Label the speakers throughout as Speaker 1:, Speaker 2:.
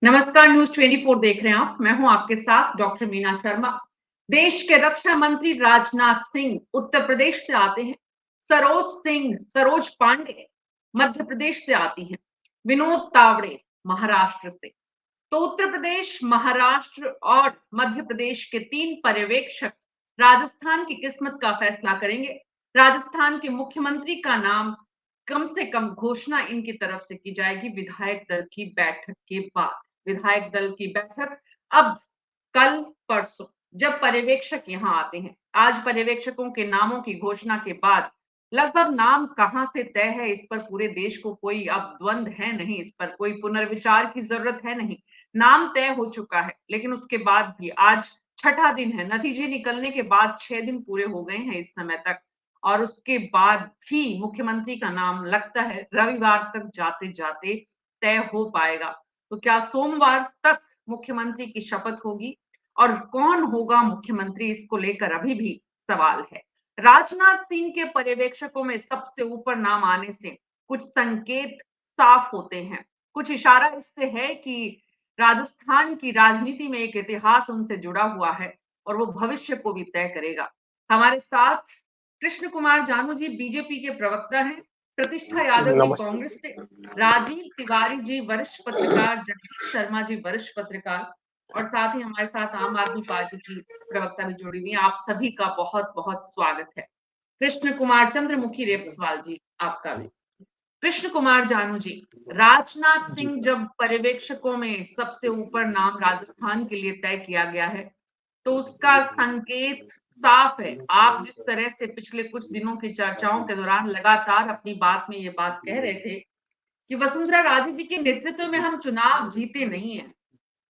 Speaker 1: नमस्कार, न्यूज़ 24 देख रहे हैं आप। मैं हूं आपके साथ डॉक्टर मीना शर्मा। देश के रक्षा मंत्री राजनाथ सिंह उत्तर प्रदेश से आते हैं। सरोज पांडे मध्य प्रदेश से आती हैं। विनोद तावड़े महाराष्ट्र से। तो उत्तर प्रदेश, महाराष्ट्र और मध्य प्रदेश के 3 पर्यवेक्षक राजस्थान की किस्मत का फैसला करेंगे। राजस्थान के मुख्यमंत्री का नाम कम से कम घोषणा इनकी तरफ से की जाएगी विधायक दल की बैठक के बाद। विधायक दल की बैठक अब कल परसों जब पर्यवेक्षक यहाँ आते हैं। आज पर्यवेक्षकों के नामों की घोषणा के बाद लगभग नाम कहां से तय है, इस पर पूरे देश को कोई अब द्वंद है नहीं, इस पर कोई पुनर्विचार की जरूरत है नहीं। नाम तय हो चुका है, लेकिन उसके बाद भी आज छठा दिन है। नतीजे निकलने के बाद 6 दिन पूरे हो गए हैं इस समय तक, और उसके बाद भी मुख्यमंत्री का नाम लगता है रविवार तक जाते जाते तय हो पाएगा। तो क्या सोमवार तक मुख्यमंत्री की शपथ होगी, और कौन होगा मुख्यमंत्री, इसको लेकर अभी भी सवाल है। राजनाथ सिंह के पर्यवेक्षकों में सबसे ऊपर नाम आने से कुछ संकेत साफ होते हैं। कुछ इशारा इससे है कि राजस्थान की राजनीति में एक इतिहास उनसे जुड़ा हुआ है और वो भविष्य को भी तय करेगा। हमारे साथ कृष्ण कुमार जानू जी बीजेपी के प्रवक्ता हैं, प्रतिष्ठा यादव जी
Speaker 2: नमस्ते।
Speaker 1: कांग्रेस से, राजीव तिवारी जी वरिष्ठ पत्रकार, जगदीश शर्मा जी वरिष्ठ पत्रकार, और साथ ही हमारे साथ आम आदमी पार्टी की प्रवक्ता भी जुड़ी हुई है। आप सभी का बहुत बहुत स्वागत है। कृष्ण कुमार चंद्रमुखी रेपस्वाल जी, आपका भी। कृष्ण कुमार जानू जी, राजनाथ
Speaker 2: जी,
Speaker 1: सिंह जब पर्यवेक्षकों में सबसे ऊपर नाम राजस्थान के लिए तय किया गया है, तो उसका संकेत साफ है। आप जिस तरह से पिछले कुछ दिनों की चर्चाओं के दौरान लगातार अपनी बात में ये बात कह रहे थे कि वसुंधरा राजे जी के नेतृत्व में हम चुनाव जीते नहीं है,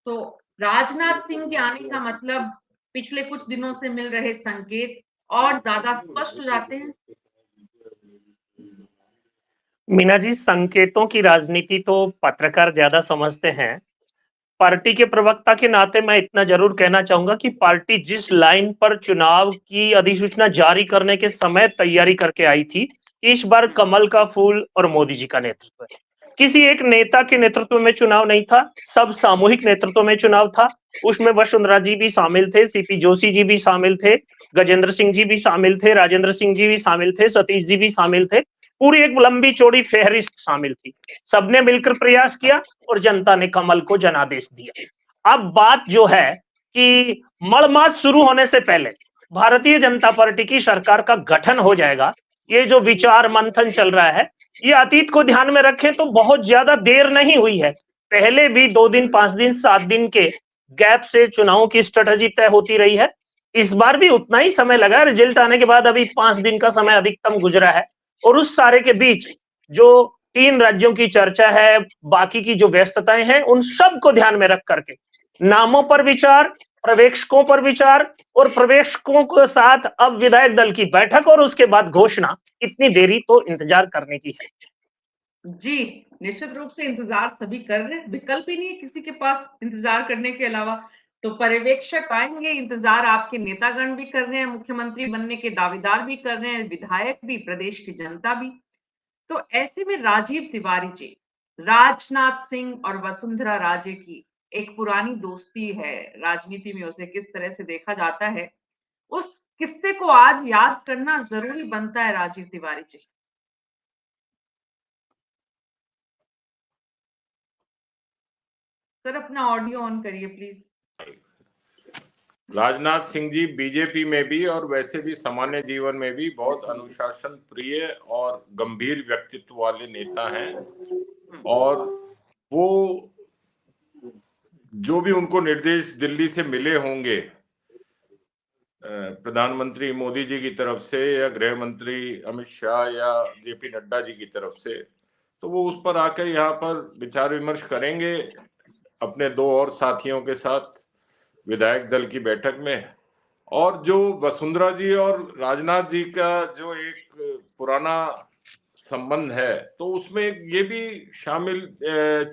Speaker 1: तो राजनाथ सिंह के आने का मतलब पिछले कुछ दिनों से मिल रहे संकेत और ज्यादा स्पष्ट हो जाते हैं।
Speaker 2: मीना जी, संकेतों की राजनीति तो पत्रकार ज्यादा समझते हैं। पार्टी के प्रवक्ता के नाते मैं इतना जरूर कहना चाहूंगा कि पार्टी जिस लाइन पर चुनाव की अधिसूचना जारी करने के समय तैयारी करके आई थी, इस बार कमल का फूल और मोदी जी का नेतृत्व है। किसी एक नेता के नेतृत्व में चुनाव नहीं था, सब सामूहिक नेतृत्व में चुनाव था। उसमें वसुंधरा जी भी शामिल थे, सीपी जोशी जी भी शामिल थे, गजेंद्र सिंह जी भी शामिल थे, राजेंद्र सिंह जी भी शामिल थे, सतीश जी भी शामिल थे। पूरी एक लंबी चौड़ी फेहरिस्त शामिल थी। सबने मिलकर प्रयास किया और जनता ने कमल को जनादेश दिया। अब बात जो है कि मलमास शुरू होने से पहले भारतीय जनता पार्टी की सरकार का गठन हो जाएगा। ये जो विचार मंथन चल रहा है, ये अतीत को ध्यान में रखें तो बहुत ज्यादा देर नहीं हुई है। पहले भी 2 दिन, 5 दिन, 7 दिन के गैप से चुनावों की स्ट्रेटजी तय होती रही है। इस बार भी उतना ही समय लगा। रिजल्ट आने के बाद अभी 5 दिन का समय अधिकतम गुजरा है, और उस सारे के बीच जो 3 राज्यों की चर्चा है, बाकी की जो व्यस्तताएं हैं, उन सब को ध्यान में रख करके नामों पर विचार, पर्यवेक्षकों पर विचार, और पर्यवेक्षकों के साथ अब विधायक दल की बैठक और उसके बाद घोषणा। इतनी देरी तो इंतजार करने की है।
Speaker 1: जी, निश्चित रूप से इंतजार सभी कर रहे हैं, विकल्प ही नहीं है किसी के पास इंतजार करने के अलावा। तो पर्यवेक्षक आएंगे, इंतजार आपके नेतागण भी कर रहे हैं, मुख्यमंत्री बनने के दावेदार भी कर रहे हैं, विधायक भी, प्रदेश की जनता भी। तो ऐसे में राजीव तिवारी जी, राजनाथ सिंह और वसुंधरा राजे की एक पुरानी दोस्ती है, राजनीति में उसे किस तरह से देखा जाता है, उस किस्से को आज याद करना जरूरी बनता है। राजीव तिवारी जी, सर अपना ऑडियो ऑन करिए प्लीज।
Speaker 3: राजनाथ सिंह जी बीजेपी में भी और वैसे भी सामान्य जीवन में भी बहुत अनुशासन प्रिय और गंभीर व्यक्तित्व वाले नेता हैं। और वो जो भी उनको निर्देश दिल्ली से मिले होंगे, प्रधानमंत्री मोदी जी की तरफ से या गृह मंत्री अमित शाह या जेपी नड्डा जी की तरफ से, तो वो उस पर आकर यहाँ पर विचार विमर्श करेंगे अपने 2 और साथियों के साथ विधायक दल की बैठक में। और जो वसुंधरा जी और राजनाथ जी का जो एक पुराना संबंध है, तो उसमें ये भी शामिल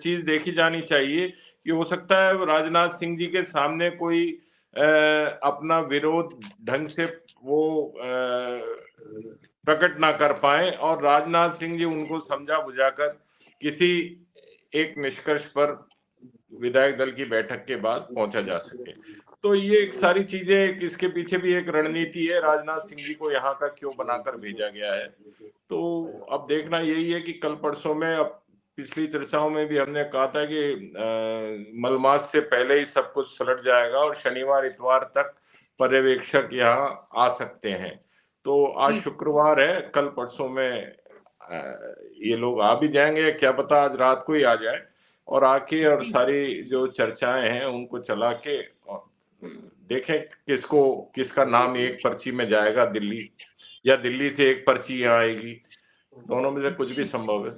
Speaker 3: चीज देखी जानी चाहिए कि हो सकता है राजनाथ सिंह जी के सामने कोई अपना विरोध ढंग से वो प्रकट ना कर पाए, और राजनाथ सिंह जी उनको समझा बुझाकर किसी एक निष्कर्ष पर विधायक दल की बैठक के बाद पहुंचा जा सके। तो ये एक सारी चीजें, इसके पीछे भी एक रणनीति है, राजनाथ सिंह जी को यहाँ का क्यों बनाकर भेजा गया है। तो अब देखना यही है कि कल परसों में, अब पिछली चर्चाओं में भी हमने कहा था कि मलमास से पहले ही सब कुछ सलट जाएगा और शनिवार इतवार तक पर्यवेक्षक यहाँ आ सकते हैं। तो आज शुक्रवार है, कल परसों में ये लोग आ भी जाएंगे, क्या पता आज रात को ही आ जाए और आके और सारी जो चर्चाएं हैं उनको चला के देखें किसका नाम एक पर्ची में जाएगा दिल्ली, या दिल्ली से एक पर्ची यहाँ आएगी, दोनों में से कुछ भी संभव है।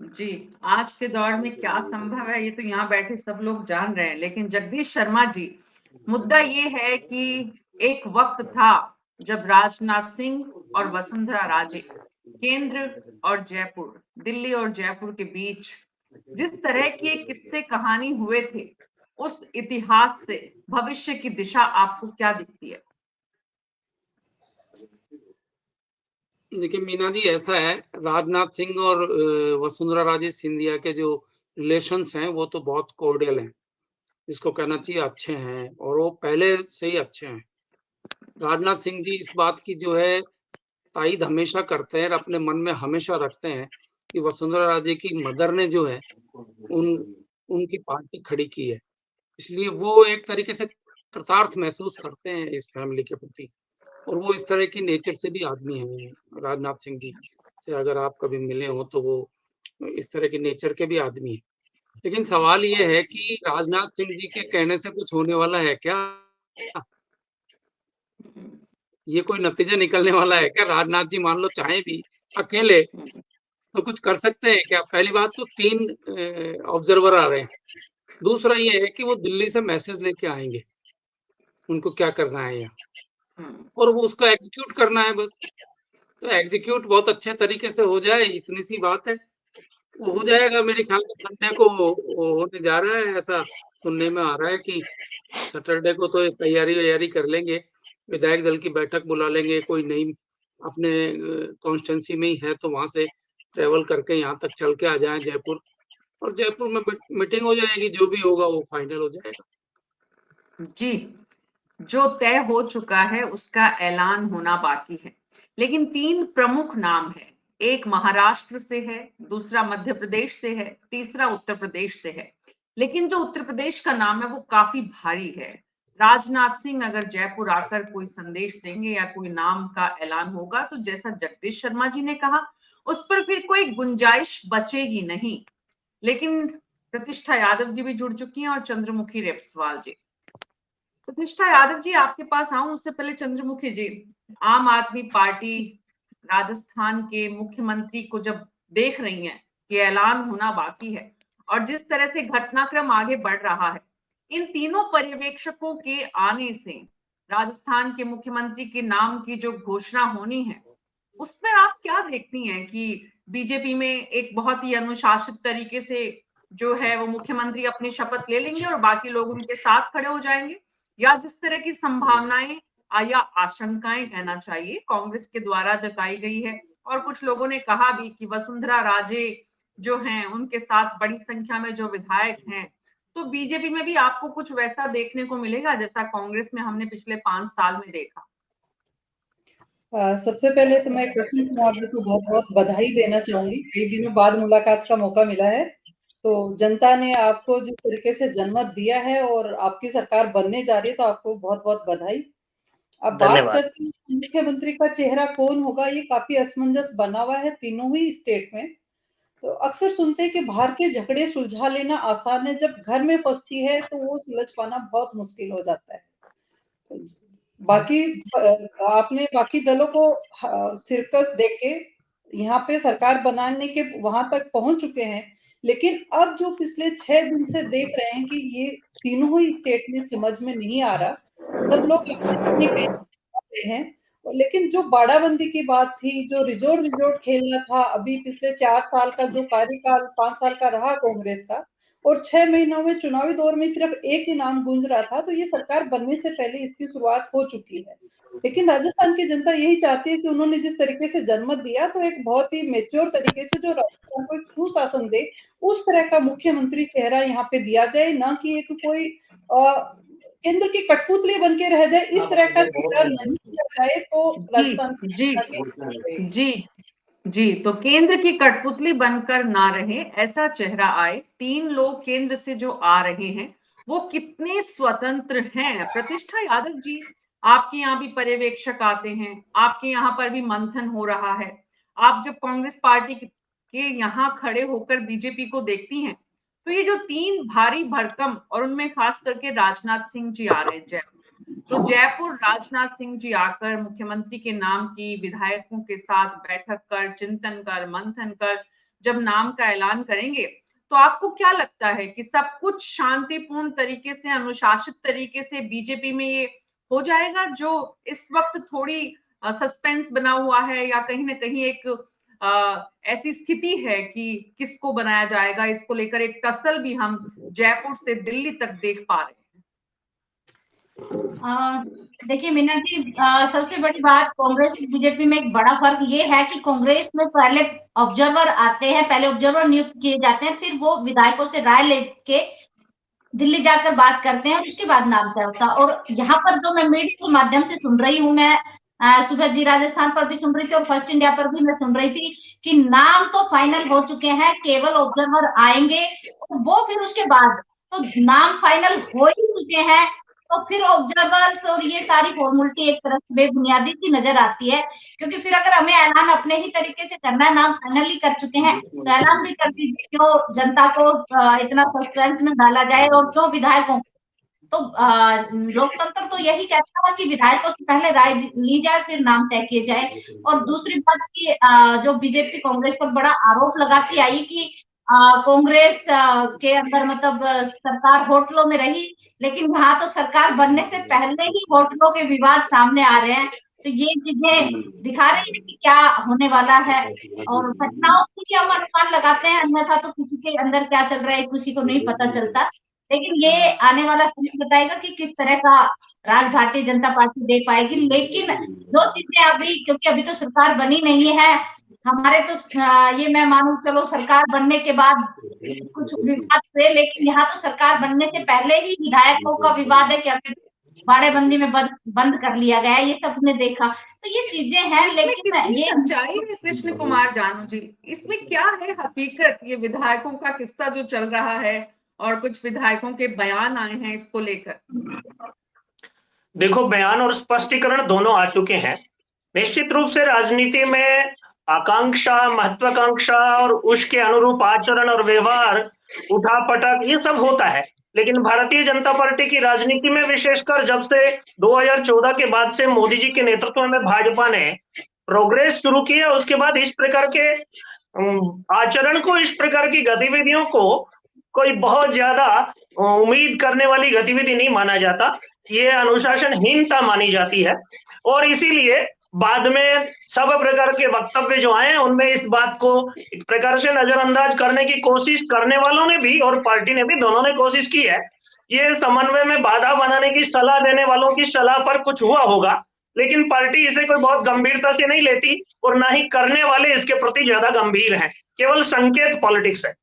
Speaker 1: जी, आज के दौर में क्या संभव है ये तो यहाँ बैठे सब लोग जान रहे हैं, लेकिन जगदीश शर्मा जी, मुद्दा ये है कि एक वक्त था जब राजनाथ सिंह और वसुंधरा राजे केंद्र और जयपुर, दिल्ली और जयपुर के बीच जिस तरह के किस्से कहानी हुए थे, उस इतिहास से भविष्य की दिशा आपको क्या दिखती है?
Speaker 4: देखिए मीना जी, ऐसा है, राजनाथ सिंह और वसुंधरा राजे सिंधिया के जो रिलेशंस हैं वो तो बहुत कॉर्डियल हैं, इसको कहना चाहिए अच्छे हैं, और वो पहले से ही अच्छे हैं। राजनाथ सिंह जी इस बात की जो है तायद हमेशा करते हैं और अपने मन में हमेशा रखते हैं कि वसुंधरा राजे की मदर ने जो है उनकी पार्टी खड़ी की है, इसलिए वो एक तरीके से कृतार्थ महसूस करते हैं इस फैमिली के प्रति, और वो इस तरह की नेचर से भी आदमी हैं। राजनाथ सिंह जी से अगर आप कभी मिले हो तो वो इस तरह के नेचर के भी आदमी हैं। लेकिन सवाल ये है कि राजनाथ सिंह जी के कहने से कुछ होने वाला है क्या? ये कोई नतीजा निकलने वाला है क्या? राजनाथ जी मान लो चाहे भी अकेले तो कुछ कर सकते हैं क्या? पहली बात तो 3 ऑब्जर्वर आ रहे हैं। दूसरा ये है कि वो दिल्ली से मैसेज लेके आएंगे, उनको क्या करना है यहाँ, और वो उसको एग्जीक्यूट करना है बस। तो एग्जीक्यूट बहुत अच्छे तरीके से हो जाए, इतनी सी बात है। वो हो जाएगा, मेरे ख्याल में संडे को वो होने जा रहा है, ऐसा सुनने में आ रहा है कि सैटरडे को तो तैयारी वैयारी कर लेंगे, विधायक दल की बैठक बुला लेंगे, कोई नई अपने कॉन्स्टिट्यूंसी में ही है तो वहां से ट्रेवल करके यहाँ तक चल के आ जाए जयपुर, और जयपुर में मीटिंग हो जाएगी, जो भी होगा वो फाइनल हो जाएगा।
Speaker 1: जी, जो तय हो चुका है उसका ऐलान होना बाकी है, लेकिन 3 प्रमुख नाम है। एक महाराष्ट्र से है, दूसरा मध्य प्रदेश से है, तीसरा उत्तर प्रदेश से है। लेकिन जो उत्तर प्रदेश का नाम है वो काफी भारी है। राजनाथ सिंह अगर जयपुर आकर कोई संदेश देंगे या कोई नाम का ऐलान होगा तो जैसा जगदीश शर्मा जी ने कहा, उस पर फिर कोई गुंजाइश बचेगी नहीं। लेकिन प्रतिष्ठा यादव जी भी जुड़ चुकी हैं और चंद्रमुखी रेपस्वाल जी। प्रतिष्ठा यादव जी, आपके पास आऊं उससे पहले चंद्रमुखी जी, आम आदमी पार्टी राजस्थान के मुख्यमंत्री को जब देख रही है कि ऐलान होना बाकी है और जिस तरह से घटनाक्रम आगे बढ़ रहा है, इन तीनों पर्यवेक्षकों के आने से राजस्थान के मुख्यमंत्री के नाम की जो घोषणा होनी है, उसमें आप क्या देखती हैं कि बीजेपी में एक बहुत ही अनुशासित तरीके से जो है वो मुख्यमंत्री अपनी शपथ ले लेंगे और बाकी लोग उनके साथ खड़े हो जाएंगे, या जिस तरह की संभावनाएं या आशंकाएं कहना चाहिए कांग्रेस के द्वारा जताई गई है, और कुछ लोगों ने कहा भी कि वसुंधरा राजे जो हैं उनके साथ बड़ी संख्या में जो विधायक हैं, तो बीजेपी में भी आपको कुछ वैसा देखने को मिलेगा जैसा कांग्रेस में हमने पिछले 5 साल में देखा?
Speaker 5: सबसे पहले तो मैं कृष्ण कुमार जी को बहुत-बहुत बधाई देना चाहूँगी। कई दिनों बाद मुलाकात का मौका मिला है। तो जनता ने आपको जिस तरीके से जनमत दिया है और आपकी सरकार बनने जा रही है, तो आपको बहुत-बहुत बधाई। अब बात करते हैं मुख्यमंत्री का चेहरा कौन होगा, ये काफ़ी असमंजस बना हुआ है तीनों ही स्टेट में। तो अक्सर सुनते हैं कि बाहर के झगड़े सुलझा लेना आसान है, जब घर में फँसती है तो वो सुलझ पाना बहुत मुश्किल हो जाता है। बाकी आपने बाकी दलों को शिरकत देके यहाँ पे सरकार बनाने के वहां तक पहुंच चुके हैं, लेकिन अब जो पिछले 6 दिन से देख रहे हैं कि ये तीनों ही स्टेट में समझ में नहीं आ रहा, सब लोग अपने अपने हैं। लेकिन जो बाड़ाबंदी की बात थी, जो रिजोर्ट खेलना था, अभी पिछले 4 साल का जो कार्यकाल 5 साल का रहा कांग्रेस का, और 6 महीनों में चुनावी दौर में सिर्फ एक ही नाम गूंज रहा था, तो ये सरकार बनने से पहले इसकी शुरुआत हो चुकी है। लेकिन राजस्थान की जनता यही चाहती है कि उन्होंने जिस तरीके से जन्मत दिया, तो एक बहुत ही मैच्योर तरीके से जो राजस्थान को एक सुशासन दे, उस तरह का मुख्यमंत्री चेहरा यहाँ पे दिया जाए, ना कि एक कोई केंद्र की कठपुतली बन के रह जाए। इस तरह का चेहरा नहीं दिया जाए तो राजस्थान की जनता के
Speaker 1: जी, तो केंद्र की कठपुतली बनकर ना रहे, ऐसा चेहरा आए। 3 लोग केंद्र से जो आ रहे हैं वो कितने स्वतंत्र हैं। प्रतिष्ठा यादव जी, आपके यहाँ भी पर्यवेक्षक आते हैं, आपके यहाँ पर भी मंथन हो रहा है। आप जब कांग्रेस पार्टी के यहाँ खड़े होकर बीजेपी को देखती हैं, तो ये जो 3 भारी भरकम, और उनमें खास करके राजनाथ सिंह जी आ रहे हैं जयपुर, तो जयपुर राजनाथ सिंह जी आकर मुख्यमंत्री के नाम की विधायकों के साथ बैठक कर, चिंतन कर, मंथन कर जब नाम का ऐलान करेंगे, तो आपको क्या लगता है कि सब कुछ शांतिपूर्ण तरीके से, अनुशासित तरीके से बीजेपी में ये हो जाएगा, जो इस वक्त थोड़ी सस्पेंस बना हुआ है, या कहीं ना कहीं एक ऐसी स्थिति है कि किसको बनाया जाएगा, इसको लेकर एक टसल भी हम जयपुर से दिल्ली तक देख पा रहे हैं?
Speaker 6: देखिए मीना जी, सबसे बड़ी बात कांग्रेस बीजेपी में एक बड़ा फर्क ये है कि कांग्रेस में पहले ऑब्जर्वर आते हैं, पहले ऑब्जर्वर नियुक्त किए जाते हैं, फिर वो विधायकों से राय लेके दिल्ली जाकर बात करते हैं और उसके बाद नाम तय होता है। और यहाँ पर जो मैं मीडिया के माध्यम से सुन रही हूँ, मैं सुबह जी राजस्थान पर भी सुन रही थी और फर्स्ट इंडिया पर भी मैं सुन रही थी कि नाम तो फाइनल हो चुके हैं, केवल ऑब्जर्वर आएंगे और वो फिर उसके बाद, तो नाम फाइनल हो ही चुके हैं, तो फिर ऑब्जर्वर्स और ये सारी फॉर्मेलिटी एक तरह से बेबुनियादी सी नजर आती है। क्योंकि फिर अगर हमें ऐलान अपने ही तरीके से करना है, नाम फाइनली कर चुके हैं, तो ऐलान भी कर दीजिए, क्यों जनता को इतना सस्पेंस में डाला जाए, और क्यों विधायकों तो लोकतंत्र तो यही कहता है कि विधायकों से पहले राय ली जाए, फिर नाम तय किए जाए। और दूसरी बात की जो बीजेपी कांग्रेस पर बड़ा आरोप लगाती आई कि कांग्रेस के अंदर मतलब सरकार होटलों में रही, लेकिन यहाँ तो सरकार बनने से पहले ही होटलों के विवाद सामने आ रहे हैं। तो ये चीजें दिखा रही है कि क्या होने वाला है, और घटनाओं की हम अनुमान लगाते हैं, अन्यथा तो किसी के अंदर क्या चल रहा है किसी को नहीं पता चलता। लेकिन ये आने वाला समय बताएगा कि किस तरह का राज भारतीय जनता पार्टी दे पाएगी। लेकिन जो चीजें अभी, क्योंकि अभी तो सरकार बनी नहीं है, हमारे तो ये मैं मानू चलो सरकार बनने के बाद कुछ विवाद हुए, लेकिन यहाँ तो सरकार बनने से पहले ही विधायकों का विवाद है कि हमें बाड़ेबंदी में बंद कर लिया गया है, ये सबने देखा। तो ये चीजें हैं, लेकिन ये
Speaker 1: सच्चाई है कृष्ण कुमार जानू जी, इसमें क्या है हकीकत? ये विधायकों का किस्सा जो चल रहा है और कुछ विधायकों के बयान आए हैं इसको लेकर।
Speaker 2: देखो, बयान और स्पष्टीकरण दोनों आ चुके हैं। निश्चित रूप से राजनीति में आकांक्षा, महत्वाकांक्षा और उसके अनुरूप आचरण और व्यवहार, उठापटक, ये सब होता है। लेकिन भारतीय जनता पार्टी की राजनीति में, विशेषकर जब से 2014 के बाद से मोदी जी के नेतृत्व में भाजपा ने प्रोग्रेस शुरू किया, उसके बाद इस प्रकार के आचरण को, इस प्रकार की गतिविधियों को कोई बहुत ज्यादा उम्मीद करने वाली गतिविधि नहीं माना जाता। ये अनुशासनहीनता मानी जाती है, और इसीलिए बाद में सब प्रकार के वक्तव्य जो आए हैं उनमें इस बात को एक प्रकार से नजरअंदाज करने की कोशिश करने वालों ने भी और पार्टी ने भी, दोनों ने कोशिश की है। ये समन्वय में बाधा बनाने की सलाह देने वालों की सलाह पर कुछ हुआ होगा, लेकिन पार्टी इसे कोई बहुत गंभीरता से नहीं लेती, और ना ही करने वाले इसके प्रति ज्यादा गंभीर हैं। केवल संकेत पॉलिटिक्स है।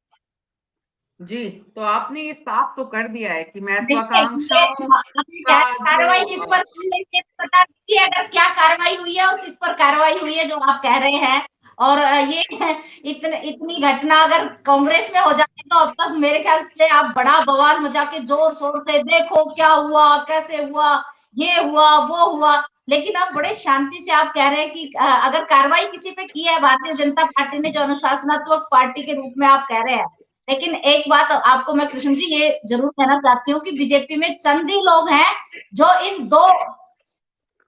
Speaker 1: जी, तो आपने ये साफ तो कर दिया है कि महत्वाकांक्षाओं
Speaker 6: कार्रवाई किस पर बता दीजिए, अगर क्या कार्रवाई हुई है और किस पर कार्रवाई हुई है जो आप कह रहे हैं। और ये इतनी घटना अगर कांग्रेस में हो जाती तो अब तक मेरे ख्याल से आप बड़ा बवाल मचा के जोर शोर से देखो क्या हुआ, कैसे हुआ, ये हुआ, वो हुआ। लेकिन आप बड़े शांति से आप कह रहे हैं कि अगर कार्रवाई किसी पे की है भारतीय जनता पार्टी ने, जो अनुशासनात्मक पार्टी के रूप में आप कह रहे हैं। लेकिन एक बात आपको मैं कृष्ण जी ये जरूर कहना चाहती हूँ कि बीजेपी में चंद ही लोग हैं जो इन 2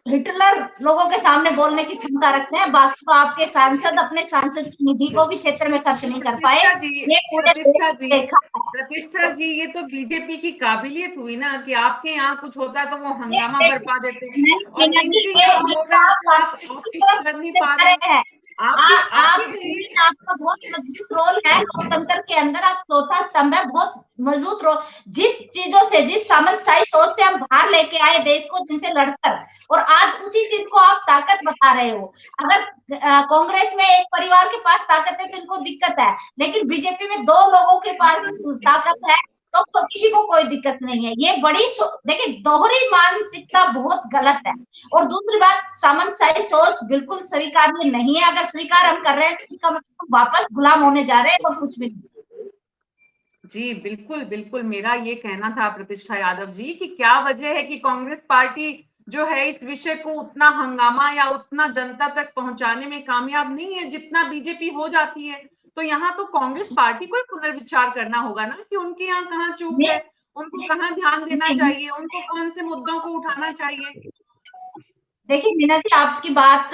Speaker 6: हिटलर लोगों के सामने बोलने की क्षमता रखते हैं। बाकी तो आपके सांसद अपने सांसद की निधि को भी क्षेत्र में खर्च नहीं कर पाए।
Speaker 1: प्रतिष्ठा जी, ये तो बीजेपी की काबिलियत हुई ना कि आपके यहाँ कुछ होता है तो वो हंगामा बरपा देते हैं, और कर नहीं पा रहे हैं।
Speaker 6: आपका बहुत मजबूत रोल है लोकतंत्र के अंदर, आप चौथा स्तंभ है, बहुत मजबूत रो जिस चीजों से, जिस सामंतशाही सोच से हम बाहर लेके आए देश को, जिनसे लड़कर, और आज उसी चीज को आप ताकत बता रहे हो। अगर कांग्रेस में एक परिवार के पास ताकत है तो इनको दिक्कत है, लेकिन बीजेपी में 2 लोगों के पास ताकत है तो किसी को कोई दिक्कत नहीं है। ये बड़ी देखिए, दोहरी मानसिकता बहुत गलत है। और दूसरी बात, सामंतशाही सोच बिल्कुल स्वीकार्य नहीं है। अगर स्वीकार हम कर रहे हैं तो इसका मतलब वापस गुलाम होने जा रहे हैं और कुछ भी नहीं।
Speaker 1: जी बिल्कुल बिल्कुल, मेरा ये कहना था प्रतिष्ठा यादव जी कि क्या वजह है कि कांग्रेस पार्टी जो है इस विषय को उतना हंगामा या उतना जनता तक पहुंचाने में कामयाब नहीं है जितना बीजेपी हो जाती है। तो यहाँ तो कांग्रेस पार्टी को पुनर्विचार करना होगा ना कि उनके यहाँ कहाँ चूक है, उनको कहाँ ध्यान देना चाहिए, उनको कौन से मुद्दों को उठाना चाहिए।
Speaker 6: देखिए मीना जी, आपकी बात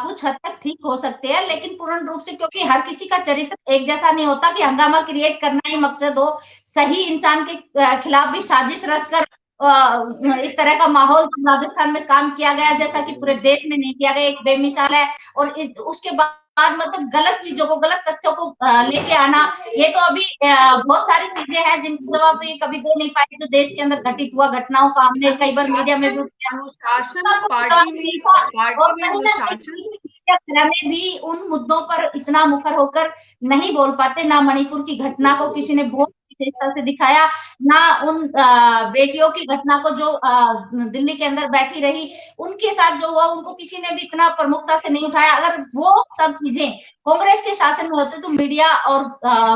Speaker 6: कुछ हद तक ठीक हो सकती है, लेकिन पूर्ण रूप से, क्योंकि हर किसी का चरित्र एक जैसा नहीं होता कि हंगामा क्रिएट करना ही मकसद हो। सही इंसान के खिलाफ भी साजिश रचकर इस तरह का माहौल राजस्थान में काम किया गया, जैसा कि पूरे देश में नहीं किया गया, एक बेमिसाल है। और उसके बाद मतलब गलत चीजों को, गलत तथ्यों को लेके आना, ये तो अभी बहुत सारी चीजें हैं जिनके जवाब तो ये कभी दे नहीं पाए, जो देश के अंदर घटित हुआ घटनाओं का हमने कई बार मीडिया में भी
Speaker 1: अनुशासन पार्टी में अनुशासन
Speaker 6: भी उन मुद्दों पर इतना मुखर होकर नहीं बोल पाते। ना मणिपुर की घटना को किसी ने बहुत विशेषता से दिखाया, ना उन बेटियों की घटना को जो दिल्ली के अंदर बैठी रही उनके साथ जो हुआ, उनको किसी ने भी इतना प्रमुखता से नहीं उठाया। अगर वो सब चीजें कांग्रेस के शासन में होते तो मीडिया और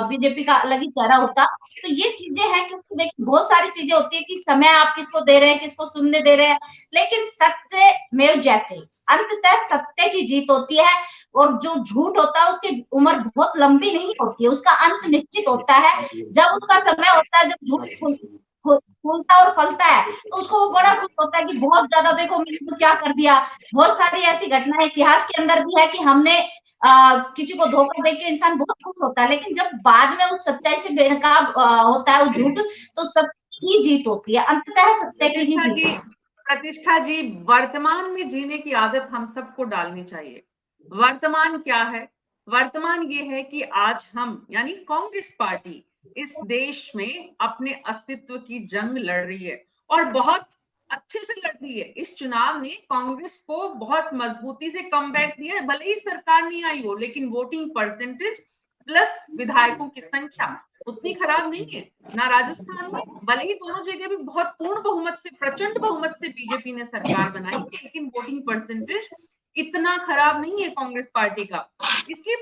Speaker 6: बीजेपी का अलग ही चेहरा होता। तो ये चीजें हैं, क्योंकि देखिए बहुत सारी चीजें होती है कि समय आप किसको दे रहे हैं, किसको सुनने दे रहे हैं, लेकिन सत्य मेव जयते, अंततः सत्य की जीत होती है। और जो झूठ होता है उसकी उम्र बहुत लंबी नहीं होती है, उसका अंत निश्चित होता है। जब उसका समय होता है, जब झूठ फूलता और फलता है, तो उसको वो बड़ा खुश होता है कि बहुत ज्यादा देखो मैंने तो क्या कर दिया। बहुत सारी ऐसी घटनाएं इतिहास के अंदर भी है कि हमने किसी को धोखा देके इंसान बहुत खुश होता है, लेकिन जब बाद में उस सच्चाई से बेनकाब होता है वो झूठ, तो सत्य की जीत होती है, अंततः सत्य की ही जीत।
Speaker 1: प्रतिष्ठा जी, वर्तमान में जीने की आदत हम सबको डालनी चाहिए। वर्तमान क्या है? वर्तमान ये है कि आज हम यानी कांग्रेस पार्टी इस देश में अपने अस्तित्व की जंग लड़ रही है और बहुत अच्छे से लड़ रही है। इस चुनाव ने कांग्रेस को बहुत मजबूती से कमबैक दिया है। भले ही सरकार नहीं आई हो, लेकिन वोटिंग परसेंटेज प्लस विधायकों की संख्या उतनी खराब नहीं है ना। राजस्थान में भले ही दोनों जगह भी बहुत पूर्ण बहुमत से, प्रचंड बहुमत से बीजेपी ने सरकार बनाई, लेकिन वोटिंग परसेंटेज इतना खराब नहीं है कांग्रेस पार्टी का। इसलिए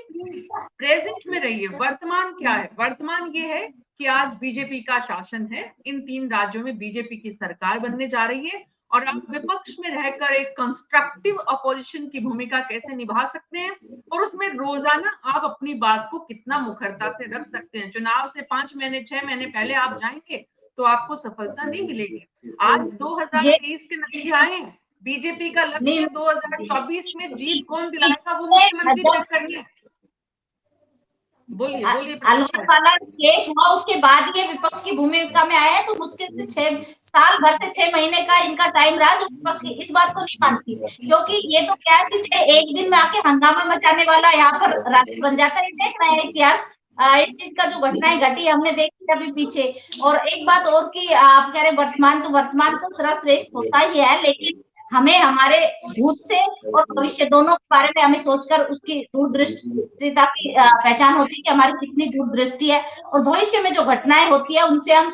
Speaker 1: प्रेजेंट में रहिए। वर्तमान क्या है? वर्तमान ये है कि आज बीजेपी का शासन है, इन 3 राज्यों में बीजेपी की सरकार बनने जा रही है और आप विपक्ष में रहकर एक कंस्ट्रक्टिव अपोजिशन की भूमिका कैसे निभा सकते हैं और उसमें रोजाना आप अपनी बात को कितना मुखरता से रख सकते हैं। चुनाव से 5 महीने 6 महीने पहले आप जाएंगे तो आपको सफलता नहीं मिलेगी। आज 2023 के नतीजे आए हैं, बीजेपी का लक्ष्य 2024 में जीत कौन दिलाएगा वो मुख्यमंत्री तय करिए। बोलिए बोलिए।
Speaker 6: अलवर वाला केस हुआ उसके बाद ये विपक्ष की भूमिका में आया है, तो मुश्किल से 6 साल भर से 6 महीने का इनका टाइम रहा जो विपक्ष इस बात को नहीं मानती, क्योंकि ये तो क्या है कि एक दिन में आके हंगामा मचाने वाला यहाँ पर राष्ट्र बन जाता है। देख रहे हैं इतिहास, इस चीज का जो घटनाएं घटी हमने देखी अभी पीछे। और एक बात और कि आप कह रहे वर्तमान तो सर्वश्रेष्ठ होता ही है, लेकिन हमें हमारे भूत से और भविष्य दोनों के बारे में हमें सोचकर उसकी दूरदृष्टिता की पहचान होती है कि हमारी कितनी दूरदृष्टि है, और भविष्य में जो घटनाएं होती है उनसे हम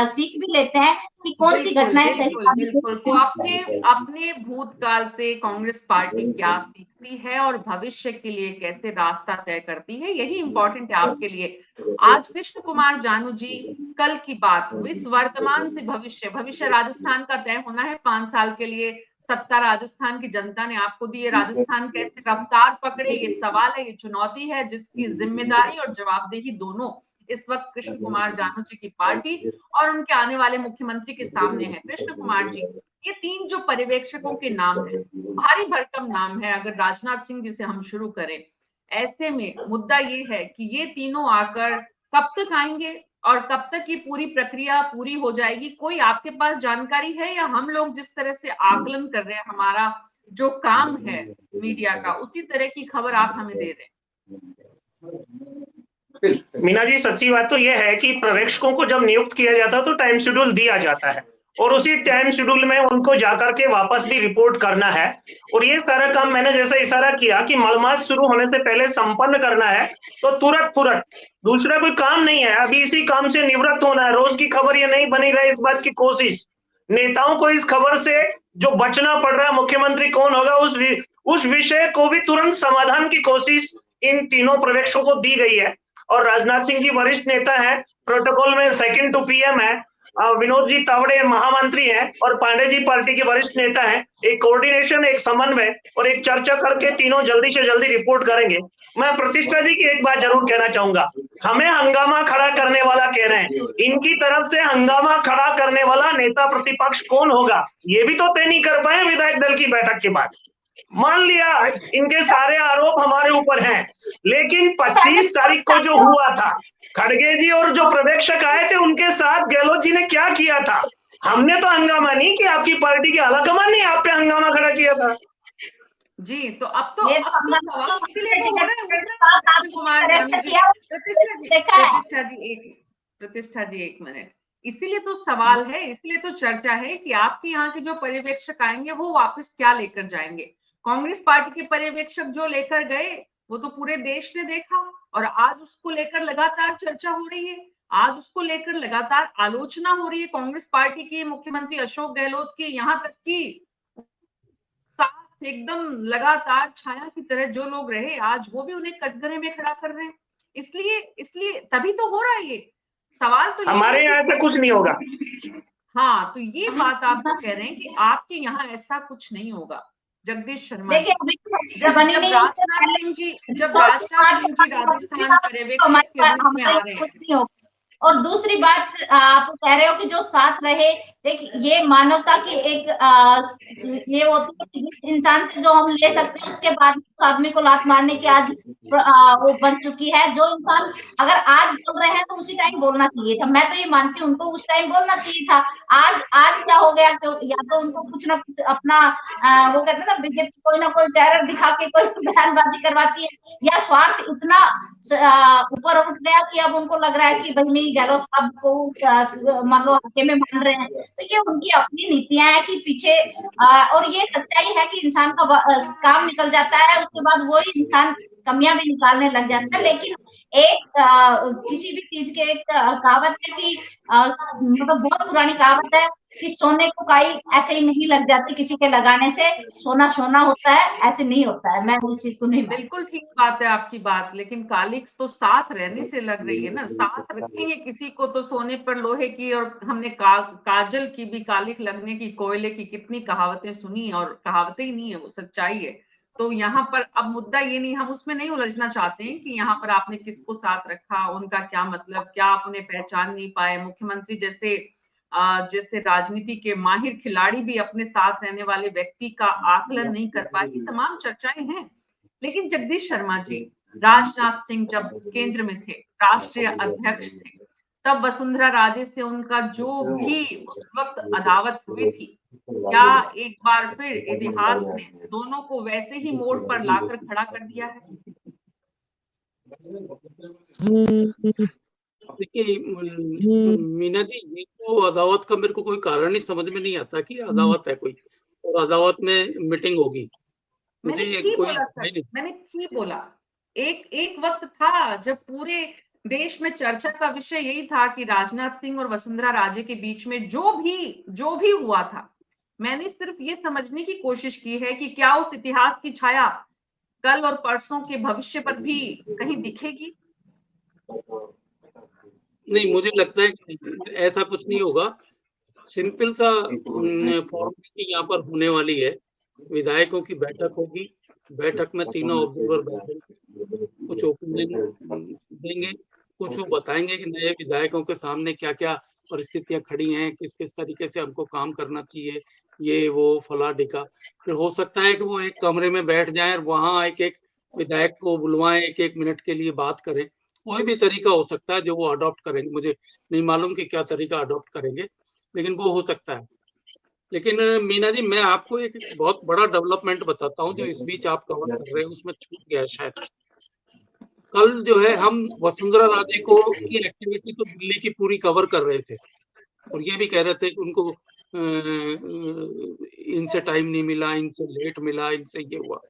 Speaker 6: सीख भी लेते हैं कि कौन सी घटनाएं सही।
Speaker 1: बिल्कुल। तो अपने भूतकाल से कांग्रेस पार्टी क्या सीखती है और भविष्य के लिए कैसे रास्ता तय करती है, यही इंपॉर्टेंट है आपके लिए। आज कृष्ण कुमार जानू जी, कल की बात, इस वर्तमान से भविष्य राजस्थान का तय होना है 5 साल के लिए। सत्ता राजस्थान की जनता ने आपको दी है, राजस्थान कैसे रफ्तार पकड़े ये सवाल है, ये चुनौती है, जिसकी जिम्मेदारी और जवाबदेही दोनों इस वक्त कृष्ण कुमार जानू जी की पार्टी और उनके आने वाले मुख्यमंत्री के सामने है। कृष्ण कुमार जी, ये 3 जो पर्यवेक्षकों के नाम है, भारी भरकम नाम है। अगर राजनाथ सिंह जी से हम शुरू करें, ऐसे में मुद्दा ये है कि ये तीनों आकर कब तक आएंगे और कब तक ये पूरी प्रक्रिया पूरी हो जाएगी, कोई आपके पास जानकारी है, या हम लोग जिस तरह से आकलन कर रहे हैं, हमारा जो काम है मीडिया का, उसी तरह की खबर आप हमें दे रहे हैं?
Speaker 2: मीना जी, सच्ची बात तो यह है कि पर्यवेक्षकों को जब नियुक्त किया जाता है तो टाइम शेड्यूल दिया जाता है और उसी टाइम शेड्यूल में उनको जाकर के वापस भी रिपोर्ट करना है। और ये सारा काम मैंने जैसे इशारा किया कि मलमास शुरू होने से पहले संपन्न करना है, तो तुरंत दूसरा कोई काम नहीं है। अभी इसी काम से निवृत्त होना है। रोज की खबर ये नहीं बनी रहे, इस बात की कोशिश नेताओं को इस खबर से जो बचना पड़ रहा है, मुख्यमंत्री कौन होगा, उस विषय को भी तुरंत समाधान की कोशिश इन तीनों पर्यवेक्षकों को दी गई है। और राजनाथ सिंह जी वरिष्ठ नेता है, प्रोटोकॉल में सेकंड टू पीएम है, विनोद जी तावड़े महामंत्री हैं और पांडे जी पार्टी के वरिष्ठ नेता हैं। एक कोऑर्डिनेशन, एक समन्वय और एक चर्चा करके तीनों जल्दी से जल्दी रिपोर्ट करेंगे। मैं प्रतिष्ठा जी की एक बात जरूर कहना चाहूंगा, हमें हंगामा खड़ा करने वाला कह रहे हैं, इनकी तरफ से हंगामा खड़ा करने वाला नेता प्रतिपक्ष कौन होगा ये भी तो तय नहीं कर पाए विधायक दल की बैठक के बाद। मान लिया इनके सारे आरोप हमारे ऊपर हैं, लेकिन 25 तारीख को जो हुआ था, खड़गे जी और जो पर्यवेक्षक आए थे उनके साथ गहलोत जी ने क्या किया था? हमने तो हंगामा नहीं किया, आपकी पार्टी के आलाकमान ने आप पे हंगामा खड़ा किया था।
Speaker 1: जी, तो अब तो सवाल इसीलिए तो हो रहे हैं कुमार प्रतिष्ठा जी एक मिनट, इसीलिए तो सवाल है, इसलिए तो चर्चा है कि आपके यहाँ के जो पर्यवेक्षक आएंगे वो वापस क्या लेकर जाएंगे। कांग्रेस पार्टी के पर्यवेक्षक जो लेकर गए वो तो पूरे देश ने देखा और आज उसको लेकर लगातार चर्चा हो रही है, आज उसको लेकर लगातार आलोचना हो रही है कांग्रेस पार्टी के मुख्यमंत्री अशोक गहलोत की, यहाँ तक कि साथ एकदम लगातार छाया की तरह जो लोग रहे आज वो भी उन्हें कटघरे में खड़ा कर रहे हैं। इसलिए तभी तो हो रहा है ये सवाल। तो
Speaker 2: हमारे यहाँ ऐसा कुछ नहीं होगा।
Speaker 1: हाँ, तो ये बात आप कह रहे हैं कि आपके यहाँ ऐसा कुछ नहीं होगा। जगदीश शर्मा, जब राजनाथ सिंह जी राजस्थान पर्यवेक्षक के रूप में आ रहे हैं,
Speaker 6: और दूसरी बात आप कह रहे हो कि जो साथ रहे, देखिए ये मानवता की एक ये होती है कि जिस इंसान से जो हम ले सकते हैं उसके बाद उस आदमी को लात मारने की आज वो बन चुकी है। जो इंसान अगर आज बोल रहे हैं तो उसी टाइम बोलना चाहिए था। मैं तो ये मानती हूँ उनको उस टाइम बोलना चाहिए था। आज क्या हो गया, तो या तो उनको कुछ ना कुछ अपना वो कहते हैं ना, बीजेपी कोई ना कोई टेरर दिखा के कोई बयानबाजी करवाती है, या स्वार्थ इतना ऊपर उठ गया कि अब उनको लग रहा है कि भाई नहीं गहलोत साहब को मान लो हल्के में मान रहे हैं। तो ये उनकी अपनी नीतियां हैं कि पीछे और ये सच्चाई है कि इंसान का काम निकल जाता है, उसके बाद वही इंसान कमियां भी निकालने लग जाता है। लेकिन एक किसी भी चीज के एक कहावत है कि मतलब बहुत पुरानी कहावत है कि सोने को काई ऐसे ही नहीं लग जाती, किसी के लगाने से सोना सोना होता है, ऐसे नहीं होता है। मैं उस चीज को नहीं,
Speaker 1: बिल्कुल ठीक बात है आपकी बात, लेकिन कालिक्स तो साथ रहने से लग रही है ना। साथ रखेंगे किसी को तो सोने पर लोहे की, और हमने काजल की भी कालिक लगने की, कोयले की कितनी कहावतें सुनी और कहावतें ही नहीं है, वो सच्चाई है। तो यहाँ पर अब मुद्दा ये नहीं, हम उसमें नहीं उलझना चाहते हैं कि यहाँ पर आपने किसको साथ रखा, उनका क्या मतलब, क्या आप उन्हें पहचान नहीं पाए। मुख्यमंत्री जैसे राजनीति के माहिर खिलाड़ी भी अपने साथ रहने वाले व्यक्ति का आकलन नहीं कर पाए, ये तमाम चर्चाएं हैं। लेकिन जगदीश शर्मा जी, राजनाथ सिंह जब केंद्र में थे, राष्ट्रीय अध्यक्ष थे, तब वसुंधरा राजे से उनका जो भी उस वक्त अदावत हुई थी, क्या एक बार फिर इतिहास ने दोनों को वैसे ही मोड़ पर लाकर खड़ा कर दिया है?
Speaker 4: देखिए मीना जी, ये तो अदावत का मेरे को कोई कारण ही समझ में नहीं आता कि अदावत है कोई और अदावत में मीटिंग होगी।
Speaker 1: मैंने ठीक बोला, एक वक्त था जब पूरे देश में चर्चा का विषय यही था कि राजनाथ सिंह और वसुंधरा राजे के बीच में जो भी हुआ था, मैंने सिर्फ ये समझने की कोशिश की है कि क्या उस इतिहास की छाया कल और परसों के भविष्य पर भी कहीं दिखेगी।
Speaker 4: नहीं, मुझे लगता है कि ऐसा कुछ नहीं होगा। सिंपल सा फॉर्मेलिटी यहाँ पर होने वाली है। विधायकों की बैठक होगी, बैठक में तीनों ऑब्जर्वर बैठेंगे, कुछ ओपिनियन देंगे, कुछ वो बताएंगे कि नए विधायकों के सामने क्या क्या परिस्थितियां खड़ी हैं, किस किस तरीके से हमको काम करना चाहिए, ये वो फला ढिका। फिर हो सकता है कि वो एक कमरे में बैठ जाएं और वहां एक एक विधायक को बुलवाएं, एक एक मिनट के लिए बात करें। कोई भी तरीका हो सकता है जो वो अडॉप्ट करेंगे। मुझे नहीं मालूम कि क्या तरीका अडॉप्ट करेंगे, लेकिन वो हो सकता है। लेकिन मीना जी, मैं आपको एक बहुत बड़ा डेवलपमेंट बताता हूँ जो इस बीच आप कवर कर रहे हैं, उसमें छूट गया शायद। कल जो है हम वसुंधरा राजे को की एक्टिविटी तो दिल्ली की पूरी कवर कर रहे थे और ये भी कह रहे थे कि उनको इनसे टाइम नहीं मिला, इनसे लेट मिला, इनसे ये हुआ।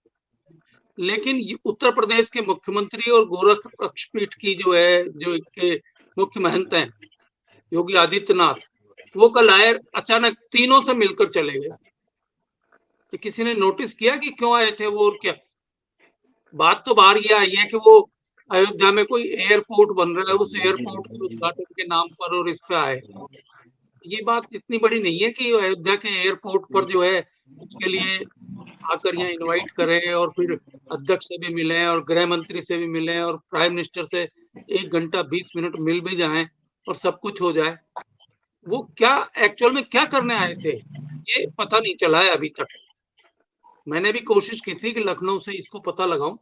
Speaker 4: लेकिन उत्तर प्रदेश के मुख्यमंत्री और गोरक्षपीठ की जो है, जो इनके मुख्य महंत हैं योगी आदित्यनाथ, वो कल आए, अचानक तीनों से मिलकर चले गए। तो किसी ने नोटिस किया कि क्यों आए थे वो और क्या? बात तो बाहर ये आई है कि वो अयोध्या में कोई एयरपोर्ट बन रहा है, उस एयरपोर्ट के उद्घाटन के नाम पर और इस पे आए। ये बात इतनी बड़ी नहीं है कि अयोध्या के एयरपोर्ट पर जो है उसके लिए आकर यहाँ इनवाइट करें और फिर अध्यक्ष से भी मिलें और गृह मंत्री से भी मिलें और प्राइम मिनिस्टर से 1 घंटा 20 मिनट मिल भी जाएं और सब कुछ हो जाए। वो क्या एक्चुअल में क्या करने आए थे ये पता नहीं चला है अभी तक। मैंने भी कोशिश की थी कि लखनऊ से इसको पता लगाऊं,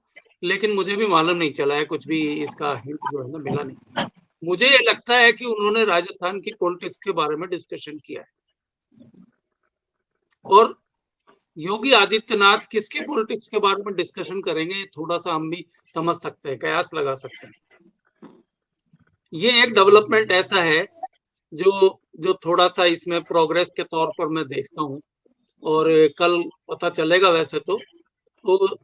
Speaker 4: लेकिन मुझे भी मालूम नहीं चला है, कुछ भी इसका हिंट जो है ना मिला नहीं। मुझे ये लगता है कि उन्होंने राजस्थान की पॉलिटिक्स के बारे में डिस्कशन किया है और योगी आदित्यनाथ किसके पॉलिटिक्स के बारे में डिस्कशन करेंगे थोड़ा सा हम भी समझ सकते हैं, कयास लगा सकते हैं। ये एक डेवलपमेंट ऐसा है जो थोड़ा सा इसमें प्रोग्रेस के तौर पर मैं देखता हूँ और कल पता चलेगा। वैसे तो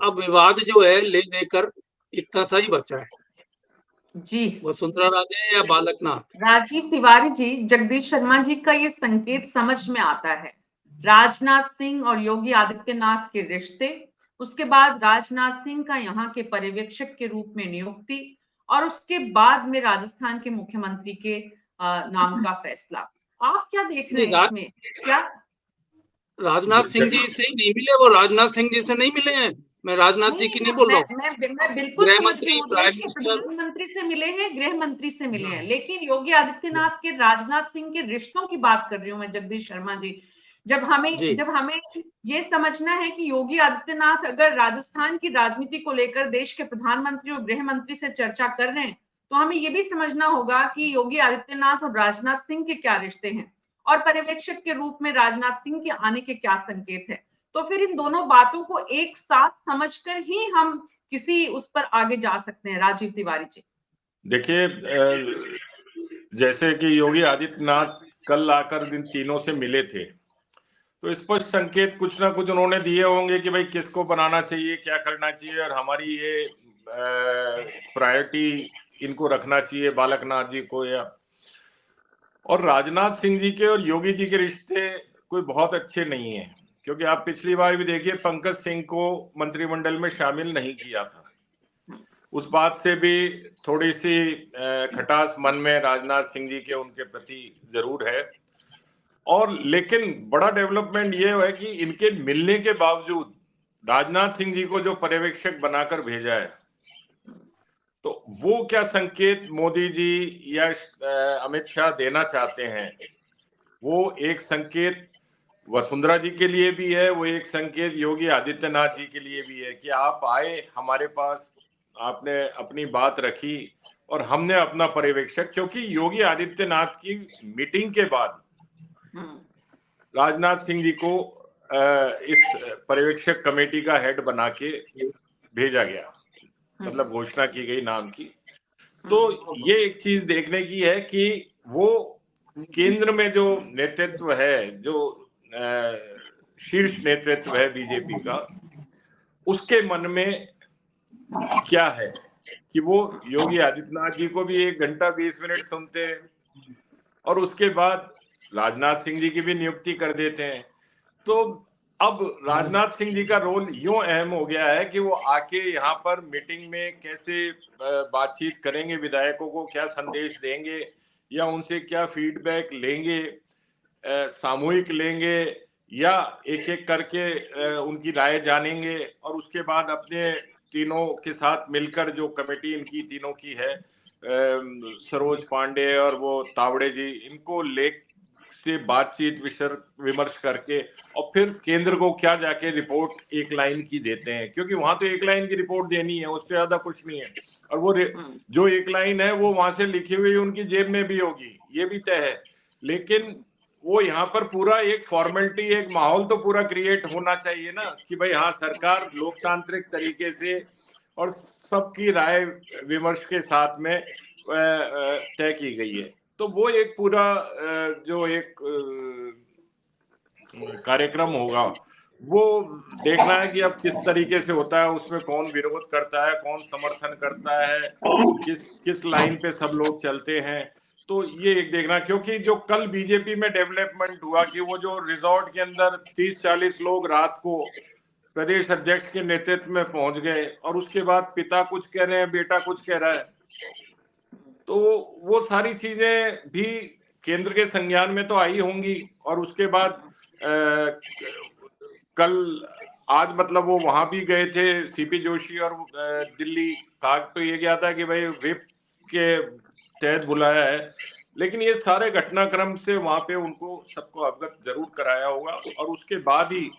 Speaker 4: अब विवाद जो है ले लेकर इतना सा ही बचा है
Speaker 1: जी,
Speaker 4: वसुंधरा राजे या बालकनाथ।
Speaker 1: राजीव तिवारी जी, जगदीश शर्मा जी का ये संकेत समझ में आता है। राजनाथ सिंह और योगी आदित्यनाथ के रिश्ते, उसके बाद राजनाथ सिंह का यहाँ के पर्यवेक्षक के रूप में नियुक्ति और उसके बाद में राजस्थान के मुख्यमंत्री के नाम का फैसला। आप क्या देख रहे हैं इसमें? क्या
Speaker 4: राजनाथ सिंह जी से ही नहीं मिले? वो राजनाथ सिंह जी से नहीं मिले हैं। मैं राजनाथ जी की नहीं बोल रहा हूँ।
Speaker 1: मैं बिल्कुल
Speaker 4: गृह
Speaker 1: समझ रही
Speaker 4: मंत्री,
Speaker 1: हूँ,
Speaker 4: प्राइम
Speaker 1: देश के
Speaker 4: मिनिस्टर,
Speaker 1: प्रधानमंत्री से मिले हैं, गृह मंत्री से मिले हैं, लेकिन योगी आदित्यनाथ के राजनाथ सिंह के रिश्तों की बात कर रही हूँ मैं, जगदीश शर्मा जी। जब हमें ये समझना है कि योगी आदित्यनाथ अगर राजस्थान की राजनीति को लेकर देश के प्रधानमंत्री और गृह मंत्री से चर्चा कर रहे हैं, तो हमें ये भी समझना होगा कि योगी आदित्यनाथ और राजनाथ सिंह के क्या रिश्ते हैं और पर्यवेक्षक के रूप में राजनाथ सिंह के आने के क्या संकेत है। तो फिर इन दोनों बातों को एक साथ समझकर ही हम किसी उस पर आगे जा सकते हैं। राजीव तिवारी जी,
Speaker 3: देखिए, जैसे कि योगी आदित्यनाथ कल आकर इन तीनों से मिले थे, तो स्पष्ट संकेत कुछ ना कुछ उन्होंने दिए होंगे कि भाई किसको बनाना चाहिए, क्या करना चाहिए और हमारी ये प्रायोरिटी इनको रखना चाहिए, बालकनाथ जी को या। और राजनाथ सिंह जी के और योगी जी के रिश्ते कोई बहुत अच्छे नहीं है, क्योंकि आप पिछली बार भी देखिए पंकज सिंह को मंत्रिमंडल में शामिल नहीं किया था। उस बात से भी थोड़ी सी खटास मन में राजनाथ सिंह जी के उनके प्रति जरूर है। और लेकिन बड़ा डेवलपमेंट ये है कि इनके मिलने के बावजूद राजनाथ सिंह जी को जो पर्यवेक्षक बनाकर भेजा है, तो वो क्या संकेत मोदी जी या अमित शाह देना चाहते हैं? वो एक संकेत वसुंधरा जी के लिए भी है, वो एक संकेत योगी आदित्यनाथ जी के लिए भी है कि आप आए हमारे पास, आपने अपनी बात रखी और हमने अपना पर्यवेक्षक, क्योंकि योगी आदित्यनाथ की मीटिंग के बाद राजनाथ सिंह जी को इस पर्यवेक्षक कमेटी का हेड बना के भेजा गया, मतलब घोषणा की गई नाम की। तो ये एक चीज देखने की है कि वो केंद्र में जो नेतृत्व है, जो शीर्ष नेतृत्व है बीजेपी का, उसके मन में क्या है कि वो योगी आदित्यनाथ जी को भी 1 घंटा 20 मिनट सुनते हैं और उसके बाद राजनाथ सिंह जी की भी नियुक्ति कर देते हैं। तो अब राजनाथ सिंह जी का रोल यूं अहम हो गया है कि वो आके यहाँ पर मीटिंग में कैसे बातचीत करेंगे, विधायकों को क्या संदेश देंगे या उनसे क्या फीडबैक लेंगे, सामूहिक लेंगे या एक एक करके उनकी राय जानेंगे और उसके बाद अपने तीनों के साथ मिलकर जो कमेटी इनकी तीनों की है, सरोज पांडे और वो तावड़े जी, इनको लेक से बातचीत विमर्श करके और फिर केंद्र को क्या जाके रिपोर्ट 1 लाइन की देते हैं, क्योंकि वहां तो 1 लाइन की रिपोर्ट देनी है, उससे ज्यादा कुछ नहीं है। और वो जो 1 लाइन है वो वहां से लिखी हुई उनकी जेब में भी होगी, ये भी तय है। लेकिन वो यहाँ पर पूरा एक फॉर्मेलिटी, एक माहौल तो पूरा क्रिएट होना चाहिए ना कि भाई हाँ, सरकार लोकतांत्रिक तरीके से और सबकी राय विमर्श के साथ में तय की गई है। तो वो एक पूरा जो एक कार्यक्रम होगा वो देखना है कि अब किस तरीके से होता है, उसमें कौन विरोध करता है, कौन समर्थन करता है, किस लाइन पे सब लोग चलते हैं। तो ये एक देखना, क्योंकि जो कल बीजेपी में डेवलपमेंट हुआ कि वो जो रिजॉर्ट के अंदर 30-40 लोग रात को प्रदेश अध्यक्ष के नेतृत्व में पहुंच गए और उसके बाद पिता कुछ कह रहे हैं, बेटा कुछ कह रहा है, तो वो सारी चीजें भी केंद्र के संज्ञान में तो आई होंगी। और उसके बाद कल आज मतलब वो वहां भी गए थे सीपी जोशी और दिल्ली, कहा तो ये गया था कि भाई विप के तहत बुलाया है, लेकिन ये सारे घटनाक्रम से वहां पे उनको सबको अवगत जरूर कराया होगा। और उसके बाद ही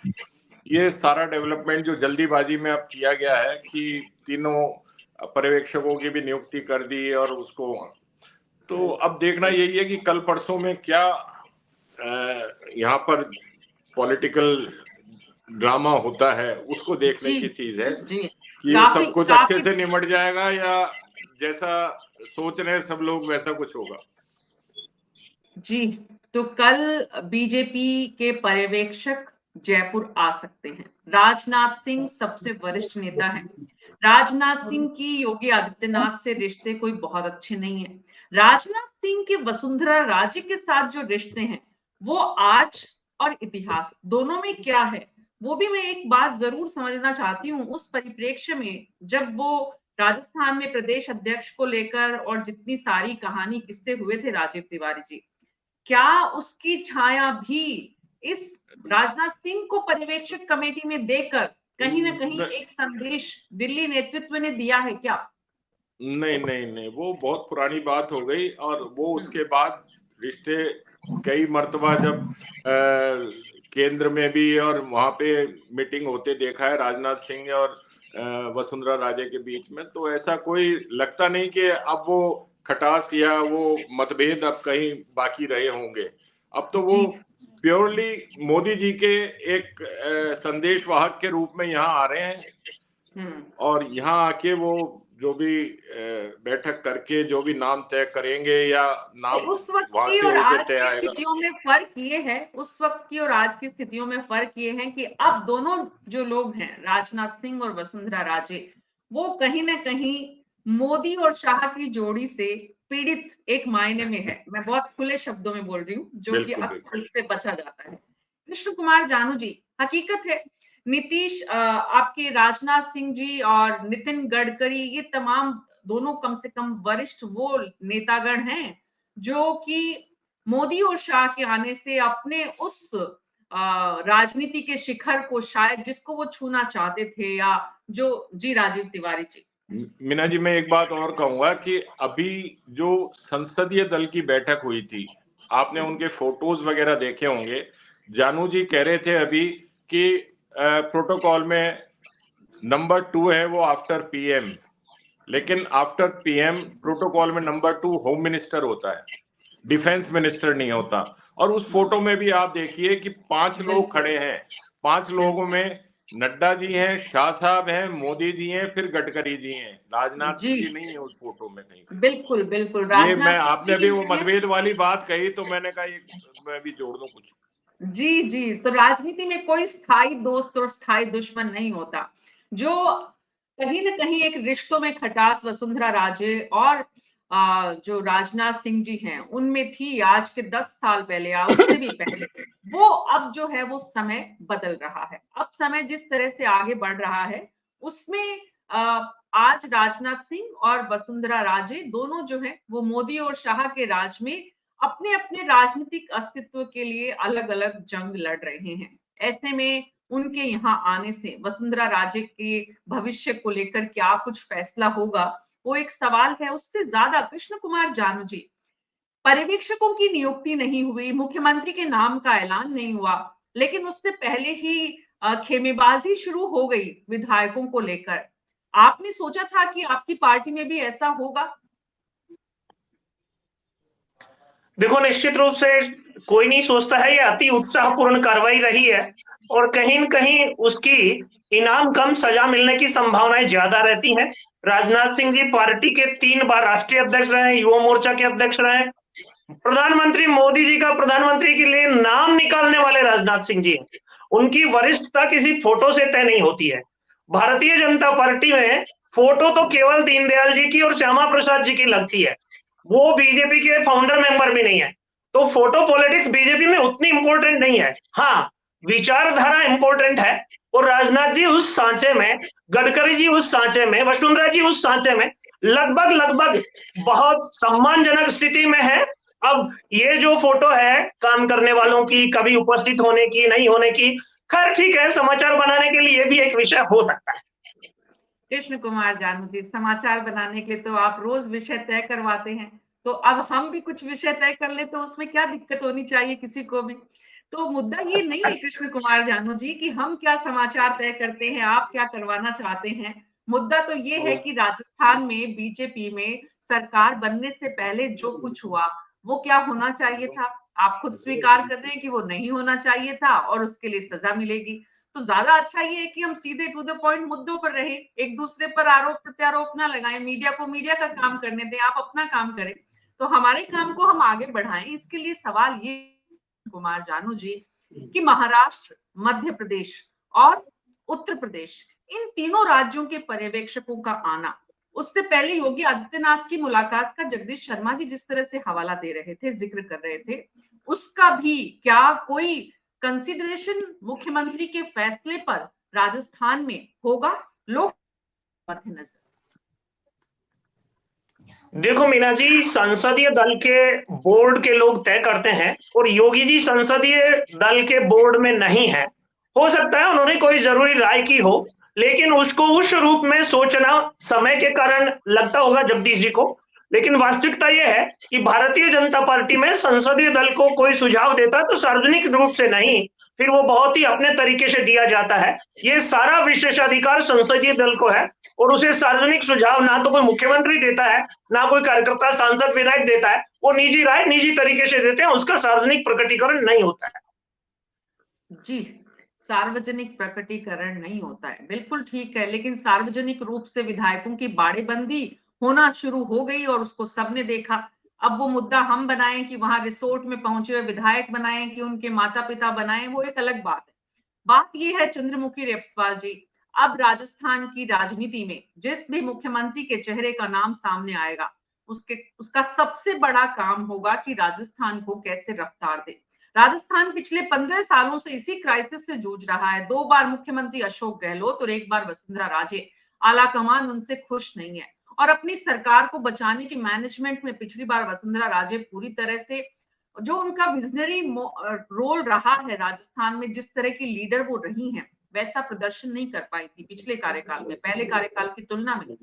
Speaker 3: ये सारा डेवलपमेंट जो जल्दीबाजी में अब किया गया है कि तीनों पर्यवेक्षकों की भी नियुक्ति कर दी और उसको, तो अब देखना यही है कि कल परसों में क्या यहाँ पर पॉलिटिकल ड्रामा होता है, उसको देखने की चीज है कि ये सब कुछ अच्छे से निमट जाएगा या जैसा सोच रहे हैं सब लोग वैसा कुछ होगा।
Speaker 1: जी, तो कल बीजेपी के पर्यवेक्षक जयपुर आ सकते हैं। राजनाथ सिंह सबसे वरिष्ठ नेता हैं। राजनाथ सिंह की योगी आदित्यनाथ से रिश्ते कोई बहुत अच्छे नहीं है। राजनाथ सिंह के वसुंधरा राजे के साथ जो रिश्ते हैं वो आज और इतिहास दोनों में क्या है, वो भी मैं एक बात जरूर समझना चाहती हूँ। उस परिप्रेक्ष्य में जब वो राजस्थान में प्रदेश अध्यक्ष को लेकर और जितनी सारी कहानी किस्से हुए थे राजीव तिवारी जी, क्या उसकी छाया भी इस राजनाथ सिंह को पर्यवेक्षक कमेटी में देकर कहीं ना कहीं एक संदेश दिल्ली नेतृत्व ने दिया है क्या?
Speaker 3: नहीं नहीं नहीं, वो बहुत पुरानी बात हो गई। और वो उसके बाद रिश्ते कई मर्तबा जब केंद्र में भी और वहां पे मीटिंग होते देखा है राजनाथ सिंह और वसुंधरा राजे के बीच में, तो ऐसा कोई लगता नहीं कि अब वो खटास या वो मतभेद अब कहीं बाकी रहे होंगे। अब तो वो प्योरली मोदी जी के एक संदेशवाहक के रूप में यहाँ आ रहे हैं और यहाँ आके वो जो भी बैठक करके जो भी नाम तय करेंगे या नाम
Speaker 1: उस वक्त की और आज की स्थितियों में फर्क ये है, उस वक्त की और आज की स्थितियों में फर्क ये है कि अब दोनों जो लोग हैं राजनाथ सिंह और वसुंधरा राजे, वो कहीं ना कहीं मोदी और शाह की जोड़ी से पीड़ित एक मायने में है। मैं बहुत खुले शब्दों में बोल रही हूँ, जो कि अक्सर इससे बचा जाता है। कृष्ण कुमार जानू जी, हकीकत है नीतीश, आपके राजनाथ सिंह जी और नितिन गडकरी, ये तमाम दोनों कम से कम वरिष्ठ वो नेतागण हैं जो कि मोदी और शाह के आने से अपने उस राजनीति के शिखर को शायद जिसको वो छूना चाहते थे, या जो जी राजीव तिवारी जी।
Speaker 3: मीना जी, मैं एक बात और कहूंगा कि अभी जो संसदीय दल की बैठक हुई थी, आपने उनके फोटोज वगैरह देखे होंगे। जानू जी कह रहे थे अभी कि प्रोटोकॉल में नंबर 2 है वो आफ्टर पीएम, लेकिन आफ्टर पीएम प्रोटोकॉल में नंबर 2 होम मिनिस्टर होता है, डिफेंस मिनिस्टर नहीं होता। और उस फोटो में भी आप देखिए कि 5 लोग खड़े हैं, 5 लोगों में नड्डा जी हैं, शाह साहब हैं, मोदी जी हैं, फिर गडकरी जी हैं, राजनाथ जी नहीं है उस फोटो में कहीं।
Speaker 1: बिल्कुल बिल्कुल।
Speaker 3: ये मैं, आपने भी वो मतभेद वाली बात कही तो मैंने कहा ये मैं भी जोड़ दूं कुछ। जी
Speaker 1: जी, तो राजनीति में कोई स्थायी दोस्त और स्थायी दुश्मन नहीं होता। जो कहीं ना कहीं एक रिश्तों में खटास वसुंधरा राजे और जो राजनाथ सिंह जी हैं उनमें थी आज के 10 साल पहले या उससे भी पहले, वो अब जो है वो समय बदल रहा है। अब समय जिस तरह से आगे बढ़ रहा है उसमें आज राजनाथ सिंह और वसुंधरा राजे दोनों जो है वो मोदी और शाह के राज में अपने अपने राजनीतिक अस्तित्व के लिए अलग अलग जंग लड़ रहे हैं। ऐसे में उनके यहाँ आने से वसुंधरा राजे के भविष्य को लेकर क्या कुछ फैसला होगा, वो एक सवाल है। उससे ज्यादा कृष्ण कुमार जानू जी, पर्यवेक्षकों की नियुक्ति नहीं हुई, मुख्यमंत्री के नाम का ऐलान नहीं हुआ, लेकिन उससे पहले ही खेमेबाजी शुरू हो गई विधायकों को लेकर। आपने सोचा था कि आपकी पार्टी में भी ऐसा होगा?
Speaker 2: देखो, निश्चित रूप से कोई नहीं सोचता है ये अति उत्साहपूर्ण कार्रवाई रही है और कहीं न कहीं उसकी इनाम कम सजा मिलने की संभावनाएं ज्यादा रहती हैं। राजनाथ सिंह जी पार्टी के 3 बार राष्ट्रीय अध्यक्ष रहे, युवा मोर्चा के अध्यक्ष रहे, प्रधानमंत्री मोदी जी का प्रधानमंत्री के लिए नाम निकालने वाले राजनाथ सिंह जी, उनकी वरिष्ठता किसी फोटो से तय नहीं होती है। भारतीय जनता पार्टी में फोटो तो केवल दीनदयाल जी की और श्यामा प्रसाद जी की लगती है, वो बीजेपी के फाउंडर मेंबर भी नहीं है, तो फोटो पॉलिटिक्स बीजेपी में उतनी इंपॉर्टेंट नहीं है। हाँ, विचारधारा इंपॉर्टेंट है और राजनाथ जी उस सांचे में, गडकरी जी उस सांचे में, वसुंधरा जी उस सांचे में लगभग बहुत सम्मानजनक स्थिति में है। अब ये जो फोटो है काम करने वालों की, कभी उपस्थित होने की, नहीं होने की, खैर ठीक है, समाचार बनाने के लिए भी एक विषय हो सकता है।
Speaker 1: कृष्ण कुमार जानू जी, समाचार बनाने के लिए तो आप रोज विषय तय करवाते हैं, तो अब हम भी कुछ विषय तय कर ले तो उसमें क्या दिक्कत होनी चाहिए किसी को भी। तो मुद्दा ये नहीं है कृष्ण कुमार जानू जी कि हम क्या समाचार तय करते हैं, आप क्या करवाना चाहते हैं। मुद्दा तो ये है कि राजस्थान में बीजेपी में सरकार बनने से पहले जो कुछ हुआ वो क्या होना चाहिए था। आप खुद स्वीकार कर रहे हैं कि वो नहीं होना चाहिए था और उसके लिए सजा मिलेगी। तो ज्यादा अच्छा ये है कि हम सीधे टू द पॉइंट मुद्दों पर रहे, एक दूसरे पर आरोप प्रत्यारोप ना लगाएं, मीडिया को मीडिया का काम करने दें, आप अपना काम करें, तो हमारे काम को हम आगे बढ़ाएं। इसके लिए सवाल ये कुमार जानू जी कि महाराष्ट्र, मध्य प्रदेश और उत्तर प्रदेश, इन तीनों राज्यों के पर्यवेक्षकों का आना, उससे पहले योगी आदित्यनाथ की मुलाकात का जगदीश शर्मा जी जिस तरह से हवाला दे रहे थे, जिक्र कर रहे थे, उसका भी क्या कोई कंसिडरेशन मुख्यमंत्री के फैसले पर राजस्थान में होगा? लोग मध्य नजर।
Speaker 2: देखो मीना जी, संसदीय दल के बोर्ड के लोग तय करते हैं और योगी जी संसदीय दल के बोर्ड में नहीं है। हो सकता है उन्होंने कोई जरूरी राय की हो, लेकिन उसको उस रूप में सोचना समय के कारण लगता होगा जगदीश जी को। लेकिन वास्तविकता यह है कि भारतीय जनता पार्टी में संसदीय दल को कोई सुझाव देता है तो सार्वजनिक रूप से नहीं, फिर वो बहुत ही अपने तरीके से दिया जाता है। ये सारा विशेषाधिकार संसदीय दल को है और उसे सार्वजनिक सुझाव ना तो कोई मुख्यमंत्री देता है, ना कोई कार्यकर्ता, सांसद, विधायक देता है। वो निजी राय निजी तरीके से देते हैं, उसका सार्वजनिक प्रकटीकरण नहीं होता है।
Speaker 1: जी, सार्वजनिक प्रकटीकरण नहीं होता है, बिल्कुल ठीक है, लेकिन सार्वजनिक रूप से विधायकों की बाड़ेबंदी होना शुरू हो गई और उसको सबने देखा। अब वो मुद्दा हम बनाएं कि वहां रिसोर्ट में पहुंचे हुए विधायक बनाएं कि उनके माता पिता बनाएं, वो एक अलग बात है। बात ये है चंद्रमुखी रेपस्वाल जी, अब राजस्थान की राजनीति में जिस भी मुख्यमंत्री के चेहरे का नाम सामने आएगा, उसका सबसे बड़ा काम होगा कि राजस्थान को कैसे रफ्तार दे। राजस्थान पिछले 15 सालों से इसी क्राइसिस से जूझ रहा है। 2 बार मुख्यमंत्री अशोक गहलोत और 1 बार वसुंधरा राजे, आला कमान उनसे खुश नहीं है और अपनी सरकार को बचाने की मैनेजमेंट में पिछली बार वसुंधरा राजे पूरी तरह से, जो उनका विजनरी रोल रहा है राजस्थान में, जिस तरह की लीडर वो रही हैं, वैसा प्रदर्शन नहीं कर पाई थी पिछले कार्यकाल में, पहले कार्यकाल की तुलना में।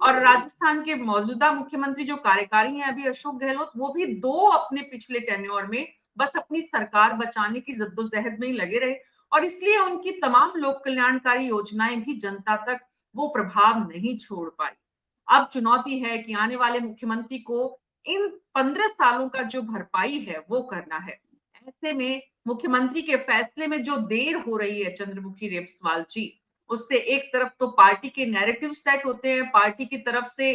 Speaker 1: और राजस्थान के मौजूदा मुख्यमंत्री जो कार्यकारी हैं अभी अशोक गहलोत, वो भी 2 अपने पिछले टेन्योर में बस अपनी सरकार बचाने की जद्दोजहद में ही लगे रहे और इसलिए उनकी तमाम लोक कल्याणकारी योजनाएं भी जनता तक वो प्रभाव नहीं छोड़ पाई। अब चुनौती है कि आने वाले मुख्यमंत्री को इन 15 सालों का जो भरपाई है वो करना है। ऐसे में मुख्यमंत्री के फैसले में जो देर हो रही है चंद्रमुखी रेपस्वाल जी, उससे एक तरफ तो पार्टी के नैरेटिव सेट होते हैं, पार्टी की तरफ से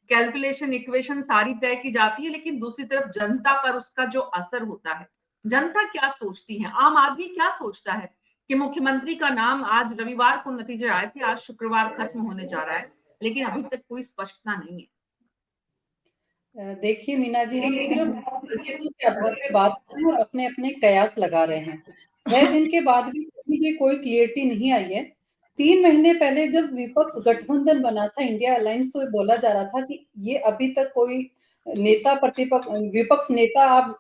Speaker 1: कैलकुलेशन इक्वेशन सारी तय की जाती है, लेकिन दूसरी तरफ जनता पर उसका जो असर होता है, जनता क्या सोचती है, आम आदमी क्या सोचता है कि मुख्यमंत्री का नाम, आज रविवार को नतीजे आए थे, आज शुक्रवार खत्म होने जा रहा है, लेकिन अभी तक कोई स्पष्टता नहीं है।
Speaker 5: देखिए मीना जी, हम सिर्फ संकेतों के आधार पे बात कर रहे हैं और अपने अपने कयास लगा रहे हैं। 6 दिन के बाद भी कोई क्लियरिटी नहीं आई है। 3 महीने पहले जब विपक्ष गठबंधन बना था, इंडिया अलायंस, तो बोला जा रहा था कि ये अभी तक कोई नेता प्रतिपक्ष विपक्ष नेता आप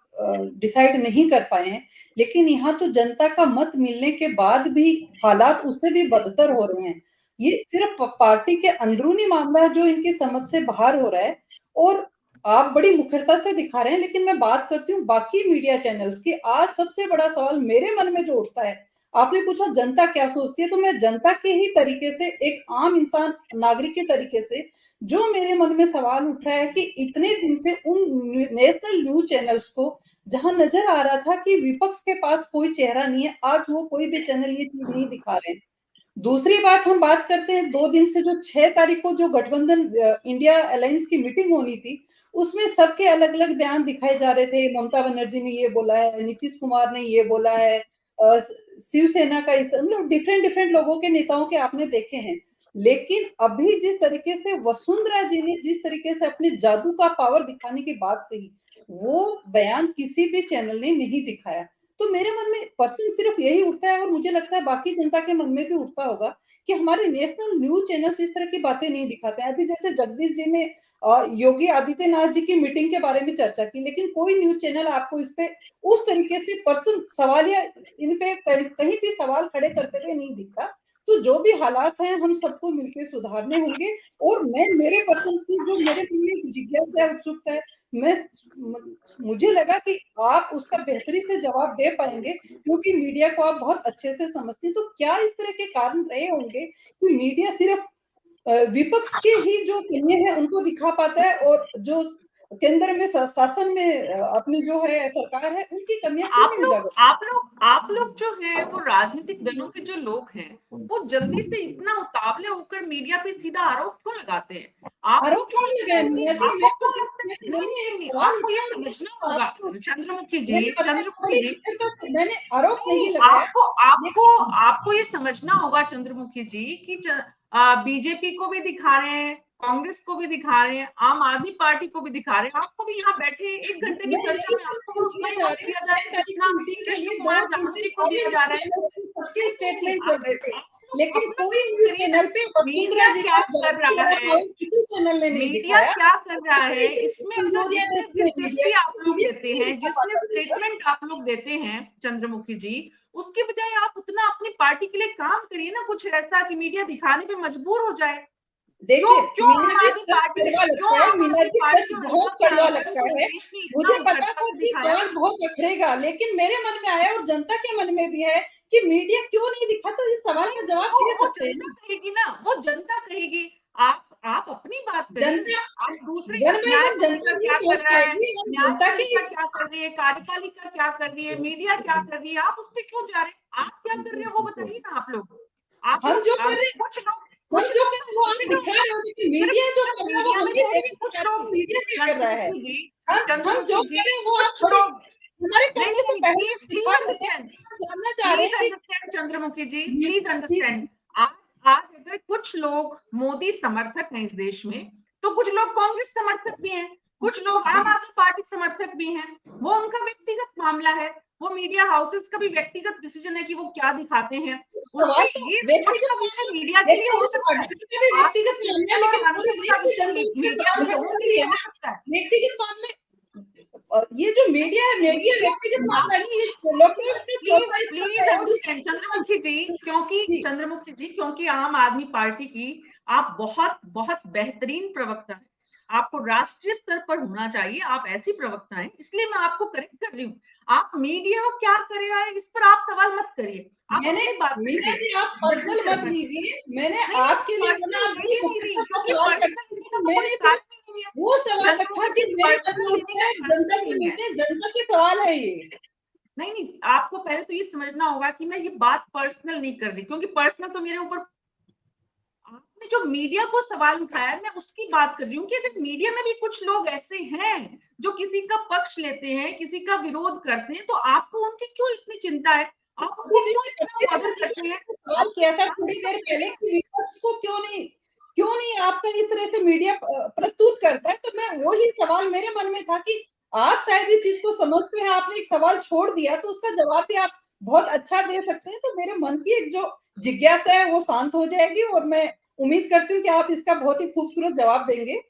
Speaker 5: डिसाइड नहीं कर पाए हैं। लेकिन यहाँ तो जनता का मत मिलने के बाद भी हालात उससे भी बदतर हो रहे हैं। ये सिर्फ पार्टी के अंदरूनी मामला जो इनकी समझ से बाहर हो रहा है और आप बड़ी मुखरता से दिखा रहे हैं, लेकिन मैं बात करती हूँ बाकी मीडिया चैनल्स की। आज सबसे बड़ा सवाल मेरे मन में जो उठता है, आपने पूछा जनता क्या सोचती है, तो मैं जनता के ही तरीके से, एक आम इंसान नागरिक के तरीके से जो मेरे मन में सवाल उठ रहा है कि इतने दिन से उन नेशनल न्यूज चैनल्स को जहां नजर आ रहा था कि विपक्ष के पास कोई चेहरा नहीं है, आज वो कोई भी चैनल ये चीज नहीं दिखा रहे हैं। दूसरी बात हम बात करते हैं 2 दिन से जो 6 तारीख को जो गठबंधन इंडिया अलायंस की मीटिंग होनी थी, उसमें सबके अलग-अलग बयान दिखाए जा रहे थे। ममता बनर्जी ने ये बोला है, नीतीश कुमार ने ये बोला है, शिवसेना का इस मतलब डिफरेंट लोगों के नेताओं के आपने देखे हैं। लेकिन अभी जिस तरीके से वसुंधरा जी ने जिस तरीके से अपने जादू का पावर दिखाने की बात कही, वो बयान किसी भी चैनल ने नहीं दिखाया। तो मेरे मन में पर्सन सिर्फ यही उठता है और मुझे लगता है बाकी जनता के मन में भी उठता होगा कि हमारे नेशनल न्यूज चैनल्स इस तरह की बातें नहीं दिखाते हैं। अभी जैसे जगदीश जी ने योगी आदित्यनाथ जी की मीटिंग के बारे में चर्चा की, लेकिन कोई न्यूज चैनल आपको इस पे उस तरीके से पर्सन सवालिया इन पे कहीं भी सवाल खड़े करते हुए नहीं दिखता। तो जो भी हालात हैं हम सबको मिलकर सुधारने होंगे। और मैं मेरे पर्सन की जो मेरे मन में एक जिज्ञासा है, उत्सुकता है, मैं मुझे लगा कि आप उसका बेहतरी से जवाब दे पाएंगे क्योंकि मीडिया को आप बहुत अच्छे से समझते हैं। तो क्या इस तरह के कारण रहे होंगे कि मीडिया सिर्फ विपक्ष के ही जो कमियां हैं उनको दिखा पाता है और जो केंद्र में शासन में अपनी जो है सरकार है उनकी कमियां क्यों नहीं उजागर?
Speaker 1: आप लोग जो है वो राजनीतिक दलों के जो लोग हैं वो जल्दी से इतना उतावले होकर मीडिया पे सीधा आरोप क्यों लगाते हैं?
Speaker 5: आरोप क्यों लगाए मीना जी? मैं तो
Speaker 1: आपको ये समझना होगा चंद्रमुखी जी,
Speaker 5: मैंने आरोप नहीं लगाया।
Speaker 1: आपको ये समझना होगा चंद्रमुखी जी कि बीजेपी को भी दिखा रहे हैं, कांग्रेस को भी दिखा रहे हैं, आम आदमी पार्टी को भी दिखा रहे हैं। आपको भी यहाँ बैठे 1 घंटे की चर्चा में आपको उतना ही वक्त दिया जा रहा है जितना कृष्ण कुमार साहू को दिया जा रहा है।
Speaker 5: सबके स्टेटमेंट चल रहे थे, लेकिन कोई न्यूज चैनल पे वसुंधरा जी
Speaker 1: क्या कर रहा है,
Speaker 5: किसी चैनल ने नहीं
Speaker 1: मीडिया
Speaker 5: दिखाया।
Speaker 1: क्या कर रहा है इसमें अगर जितने दिलचस्पी आप लोग देते हैं, जिसने स्टेटमेंट आप लोग देते हैं चंद्रमुखी जी, उसके बजाय आप उतना अपनी पार्टी के लिए काम करिए ना, कुछ ऐसा कि मीडिया दिखाने पे मजबूर हो जाए।
Speaker 5: देखिए मीना जी सच कड़वा लगता है, मीना जी सच बहुत कड़वा लगता है। मुझे पता था कि सवाल बहुत अखरेगा, लेकिन मेरे मन में आया और जनता के मन में भी है कि मीडिया क्यों नहीं दिखा। तो इस सवाल का जवाब दे सकते हैं।
Speaker 1: जनता कहेगी ना, वो जनता कहेगी। आप अपनी बात करिए, आप दूसरे
Speaker 5: जनता
Speaker 1: क्या कर रहा है,
Speaker 5: जनता की
Speaker 1: क्या कर रही है, कार्यपालिका क्या कर रही है, मीडिया क्या कर रही है, आप उस पर क्यों जा रहे हैं? आप क्या कर रहे हैं वो बताइए ना आप लोग।
Speaker 5: हम जो कर रहे हैं
Speaker 1: कुछ लोग
Speaker 5: वो आप दिखा रहे हो कि मीडिया जो कर रहा है वो हम भी देख कुछ लोग मीडिया क्या कर रहा है। हम जो कर रहे हैं वो आप छोड़ो, हमारे करने से पहले जानना चाह रहे हैं।
Speaker 1: Chandramukhi ji please understand. आज अगर कुछ लोग मोदी समर्थक हैं इस देश में, तो कुछ लोग कांग्रेस समर्थक भी हैं, कुछ लोग आम आदमी पार्टी समर्थक भी हैं। वो उनका व्यक्तिगत मामला है, वो मीडिया हाउसेस का भी व्यक्तिगत डिसीजन है कि वो क्या दिखाते हैं। मीडिया के लिए हो सकता है
Speaker 5: व्यक्तिगत मामले। ये जो मीडिया है, मीडिया व्यक्तिगत मामला नहीं।
Speaker 1: चंद्रमुखी जी क्योंकि आम आदमी पार्टी की आप बहुत बहुत बेहतरीन प्रवक्ता है, आपको राष्ट्रीय स्तर पर होना चाहिए, आप ऐसी प्रवक्ता हैं, इसलिए मैं आपको करेक्ट कर रही हूँ। आप मीडिया क्या कर रहा है इस पर आप सवाल मत करिए।
Speaker 5: मैंने बात मीना जी आप पर्सनल मत लीजिए, मैंने आपके लिए वो सवाल रखा कि मेरे जनता के मिलते जनता के सवाल है ये।
Speaker 1: नहीं, आपको पहले तो ये समझना होगा कि मैं ये बात पर्सनल नहीं कर रही, क्योंकि पर्सनल तो मेरे ऊपर आपने जो मीडिया को सवाल उठाया मैं उसकी बात कर रही हूँ कि अगर मीडिया में भी कुछ लोग ऐसे हैं जो किसी का पक्ष लेते हैं, किसी का विरोध करते हैं, तो आपको उनकी क्यों इतनी चिंता है? आप उनको क्यों इतना मदद करते हैं?
Speaker 5: सवाल किया था थोड़ी देर पहले कि विपक्ष को क्यों नहीं आपका इस तरह से मीडिया प्रस्तुत करता है। तो मैं वही सवाल मेरे मन में था कि आप शायद इस चीज को समझते हैं, आपने एक सवाल छोड़ दिया तो उसका जवाब भी आप बहुत अच्छा दे सकते हैं। तो मेरे मन की एक जो जिज्ञासा है वो शांत हो जाएगी और मैं उम्मीद करती हूँ कि आप इसका बहुत ही खूबसूरत जवाब देंगे।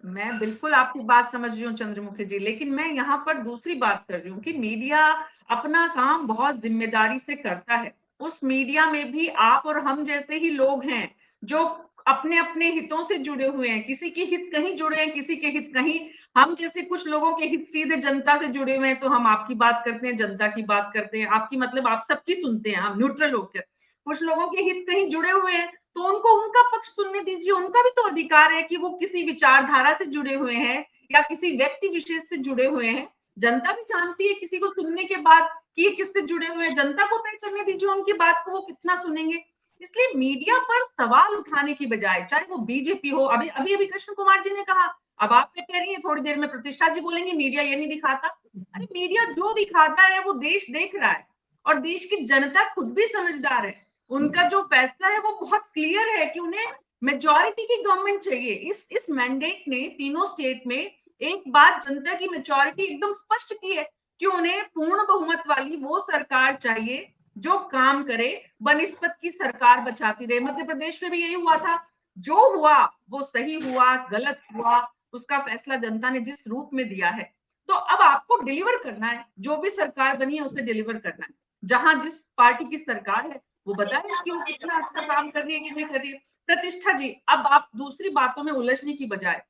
Speaker 1: मैं बिल्कुल आपकी बात समझ रही हूँ चंद्रमुखी जी, लेकिन मैं यहाँ पर दूसरी बात कर रही हूँ कि मीडिया अपना काम बहुत जिम्मेदारी से करता है। उस मीडिया में भी आप और हम जैसे ही लोग हैं जो अपने अपने हितों से जुड़े हुए हैं, किसी के हित कहीं जुड़े हैं, किसी के हित कहीं। हम जैसे कुछ लोगों के हित सीधे जनता से जुड़े हुए हैं, तो हम आपकी बात करते हैं, जनता की बात करते हैं, आपकी मतलब आप सबकी सुनते हैं, हम न्यूट्रल होकर। कुछ लोगों के हित कहीं जुड़े हुए हैं तो उनको उनका पक्ष सुनने दीजिए। उनका भी तो अधिकार है कि वो किसी विचारधारा से जुड़े हुए हैं या किसी व्यक्ति विशेष से जुड़े हुए हैं। जनता भी जानती है किसी को सुनने के बाद कि ये किससे जुड़े हुए हैं। जनता को तय करने दीजिए उनकी बात को, वो कितना सुनेंगे। इसलिए मीडिया पर सवाल उठाने की बजाय, चाहे वो बीजेपी हो, अभी अभी कृष्ण कुमार जी ने कहा, अब आप क्या कह रही है, थोड़ी देर में प्रतिष्ठा जी बोलेंगे मीडिया ये नहीं दिखाता। अरे मीडिया जो दिखाता है वो देश देख रहा है और देश की जनता खुद भी समझदार है। उनका जो फैसला है वो बहुत क्लियर है कि उन्हें मेजॉरिटी की गवर्नमेंट चाहिए। इस मैंडेट ने तीनों स्टेट में एक बात जनता की मेजॉरिटी एकदम स्पष्ट की है कि उन्हें पूर्ण बहुमत वाली वो सरकार चाहिए जो काम करे, बनिस्पत की सरकार बचाती रहे। मध्य प्रदेश में भी यही हुआ था। जो हुआ वो सही हुआ, गलत हुआ, उसका फैसला जनता ने जिस रूप में दिया है। तो अब आपको डिलीवर करना है, जो भी सरकार बनी है उसे डिलीवर करना है। जहां जिस पार्टी की सरकार है वो बताए कि वो कितना अच्छा काम कर रही है कि नहीं कर रही है। प्रतिष्ठा जी, अब आप दूसरी बातों में उलझने की बजाय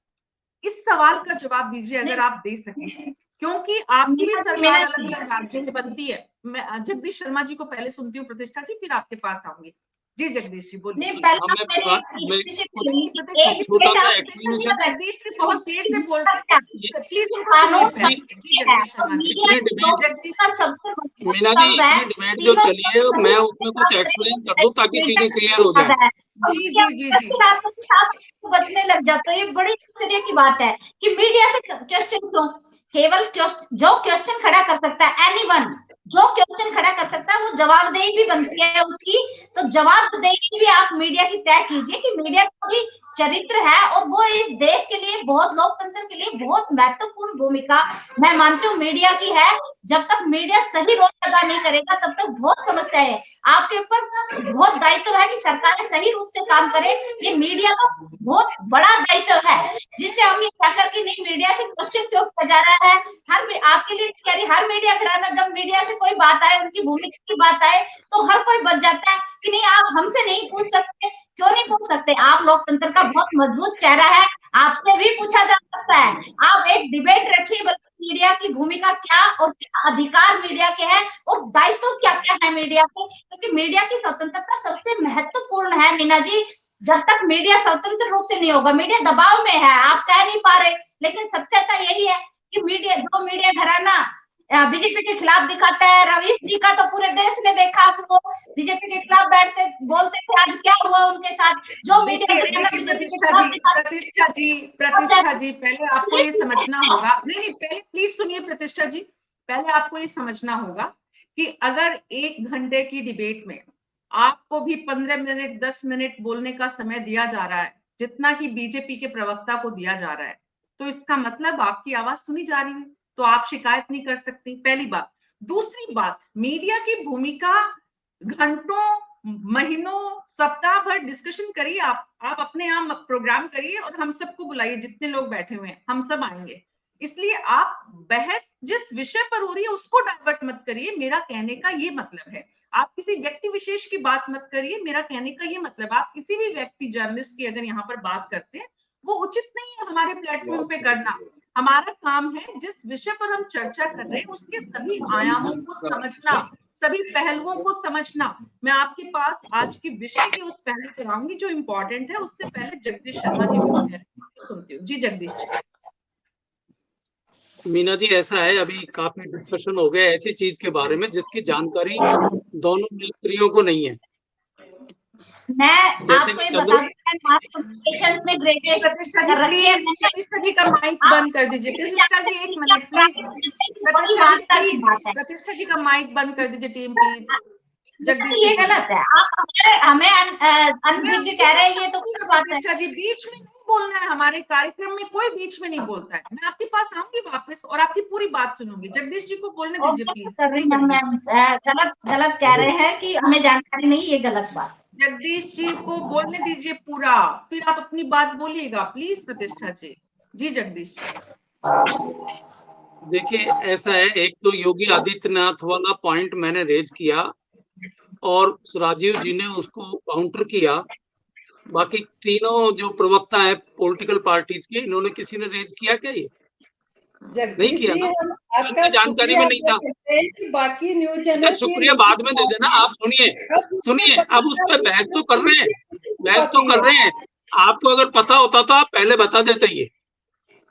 Speaker 1: इस सवाल का जवाब दीजिए अगर आप दे सकें, क्योंकि आपकी भी सरकार अलग अलग राज्यों में बनती है। मैं जगदीश शर्मा जी को पहले सुनती हूँ, प्रतिष्ठा जी फिर आपके पास आऊंगी। जी जगदीश जी बोलिए। जगदीश जी बहुत देर से बोल रहे हैं, प्लीज उनको
Speaker 4: मीना जी, डिबेट जो चली है मैं उसमें कुछ एक्सप्लेन कर दूं ताकि चीजें क्लियर हो जाए।
Speaker 6: बचने लग जाता है। ये बड़ी आश्चर्य की बात है कि मीडिया से क्वेश्चन क्यों, केवल जो क्वेश्चन खड़ा कर सकता है, एनीवन जो क्वेश्चन खड़ा कर सकता है वो जवाबदेही भी बनती है उसकी। तो जवाबदेही भी आप मीडिया की तय कीजिए कि मीडिया का भी चरित्र है और वो इस देश के लिए, बहुत लोकतंत्र के लिए बहुत महत्वपूर्ण भूमिका मैं मानती हूँ मीडिया की है। जब तक मीडिया सही रोल अदा नहीं करेगा तब तक बहुत समस्या है। आपके ऊपर बहुत दायित्व है कि सरकार सही रूप से काम करे। ये मीडिया का बहुत बड़ा दायित्व है, जिससे हम ये क्या करके नहीं मीडिया से क्वेश्चन क्यों किया जा रहा है। आपके लिए कह रही, हर मीडिया घराना जब मीडिया से कोई बात आए, उनकी भूमिका की बात आए, तो हर कोई बच जाता है कि नहीं आप हमसे नहीं पूछ सकते। क्यों नहीं पूछ सकते? आप लोकतंत्र का बहुत मजबूत चेहरा है, आपसे भी पूछा जा सकता है। आप एक डिबेट रखिए मीडिया की भूमिका क्या और क्या अधिकार मीडिया के हैं और दायित्व क्या क्या है मीडिया के, क्योंकि मीडिया की स्वतंत्रता सबसे महत्वपूर्ण है। मीना जी, जब तक मीडिया स्वतंत्र रूप से नहीं होगा, मीडिया दबाव में है, आप कह नहीं पा रहे, लेकिन सत्यता यही है कि मीडिया, जो मीडिया घराना बीजेपी के खिलाफ दिखाता है, रवीश जी का तो पूरे देश ने देखा कि वो बीजेपी के खिलाफ बैठते बोलते थे, आज क्या हुआ उनके साथ। जो मीडिया
Speaker 1: प्रतिष्ठा जी पहले आपको ये समझना होगा, नहीं पहले प्लीज सुनिए प्रतिष्ठा जी, पहले आपको ये समझना होगा कि अगर 1 घंटे की डिबेट में आपको भी 15 मिनट 10 मिनट बोलने का समय दिया जा रहा है, जितना कि बीजेपी के प्रवक्ता को दिया जा रहा है, तो इसका मतलब आपकी आवाज सुनी जा रही है, तो आप शिकायत नहीं कर सकती, पहली बात। दूसरी बात, मीडिया की भूमिका घंटों, महीनों, सप्ताह भर डिस्कशन करिए। आप अपने आप प्रोग्राम करिए और हम सबको बुलाइए, जितने लोग बैठे हुए हैं हम सब आएंगे। इसलिए आप बहस जिस विषय पर हो रही है उसको डाइवर्ट मत करिए, मेरा कहने का ये मतलब है। आप किसी व्यक्ति विशेष की बात मत करिए, मेरा कहने का ये मतलब, आप किसी भी व्यक्ति जर्नलिस्ट की अगर यहाँ पर बात करते हैं वो उचित नहीं है हमारे प्लेटफॉर्म पे करना। हमारा काम है जिस विषय पर हम चर्चा कर रहे हैं उसके सभी आयामों को समझना, सभी पहलुओं को समझना। मैं आपके पास आज के विषय के उस पहलू पर आऊंगी जो इम्पोर्टेंट है, उससे पहले जगदीश शर्मा जी को सुनती हूँ। जी जगदीश जी।
Speaker 4: मीना जी, ऐसा है, अभी काफी डिस्कशन हो गया ऐसी चीज के बारे में जिसकी जानकारी दोनों मंत्रियों को नहीं है।
Speaker 6: मैं आपको ये बता दूं में ग्रेजुएशन
Speaker 1: प्रतिष्ठा जी का माइक बंद कर दीजिए। प्रतिष्ठा जी 1 मिनट प्लीज। प्रतिष्ठा जी का माइक बंद कर दीजिए टीम प्लीज। जगदीश
Speaker 6: ये गलत है, आप हमें अनभिज्ञ कह रहे हैं, ये तो कुछ बात है।
Speaker 1: प्रतिष्ठा जी बीच में नहीं बोलना है, हमारे कार्यक्रम में कोई बीच में नहीं बोलता है। मैं आपके पास आऊंगी वापस और आपकी पूरी बात सुनूंगी। जगदीश जी को बोलने दीजिए प्लीज।
Speaker 6: गलत कह रहे हैं कि हमें जानकारी नहीं, ये गलत बात।
Speaker 1: जगदीश जी को बोलने दीजिए पूरा, फिर आप अपनी बात बोलिएगा प्लीज प्रतिष्ठा जी। जी जगदीश।
Speaker 4: देखिए ऐसा है, एक तो योगी आदित्यनाथ वाला पॉइंट मैंने रेज किया और राजीव जी ने उसको काउंटर किया। बाकी तीनों जो प्रवक्ता है पॉलिटिकल पार्टीज के, इन्होंने किसी ने रेज किया क्या? ये नहीं किया ना, आपका जानकारी में नहीं था।
Speaker 5: बाकी न्यूज चैनल
Speaker 4: शुक्रिया बाद में दे देना। आप सुनिए, अब उस पर बहस तो कर रहे हैं, बहस तो कर रहे हैं, आपको अगर पता होता तो आप पहले बता देते। ये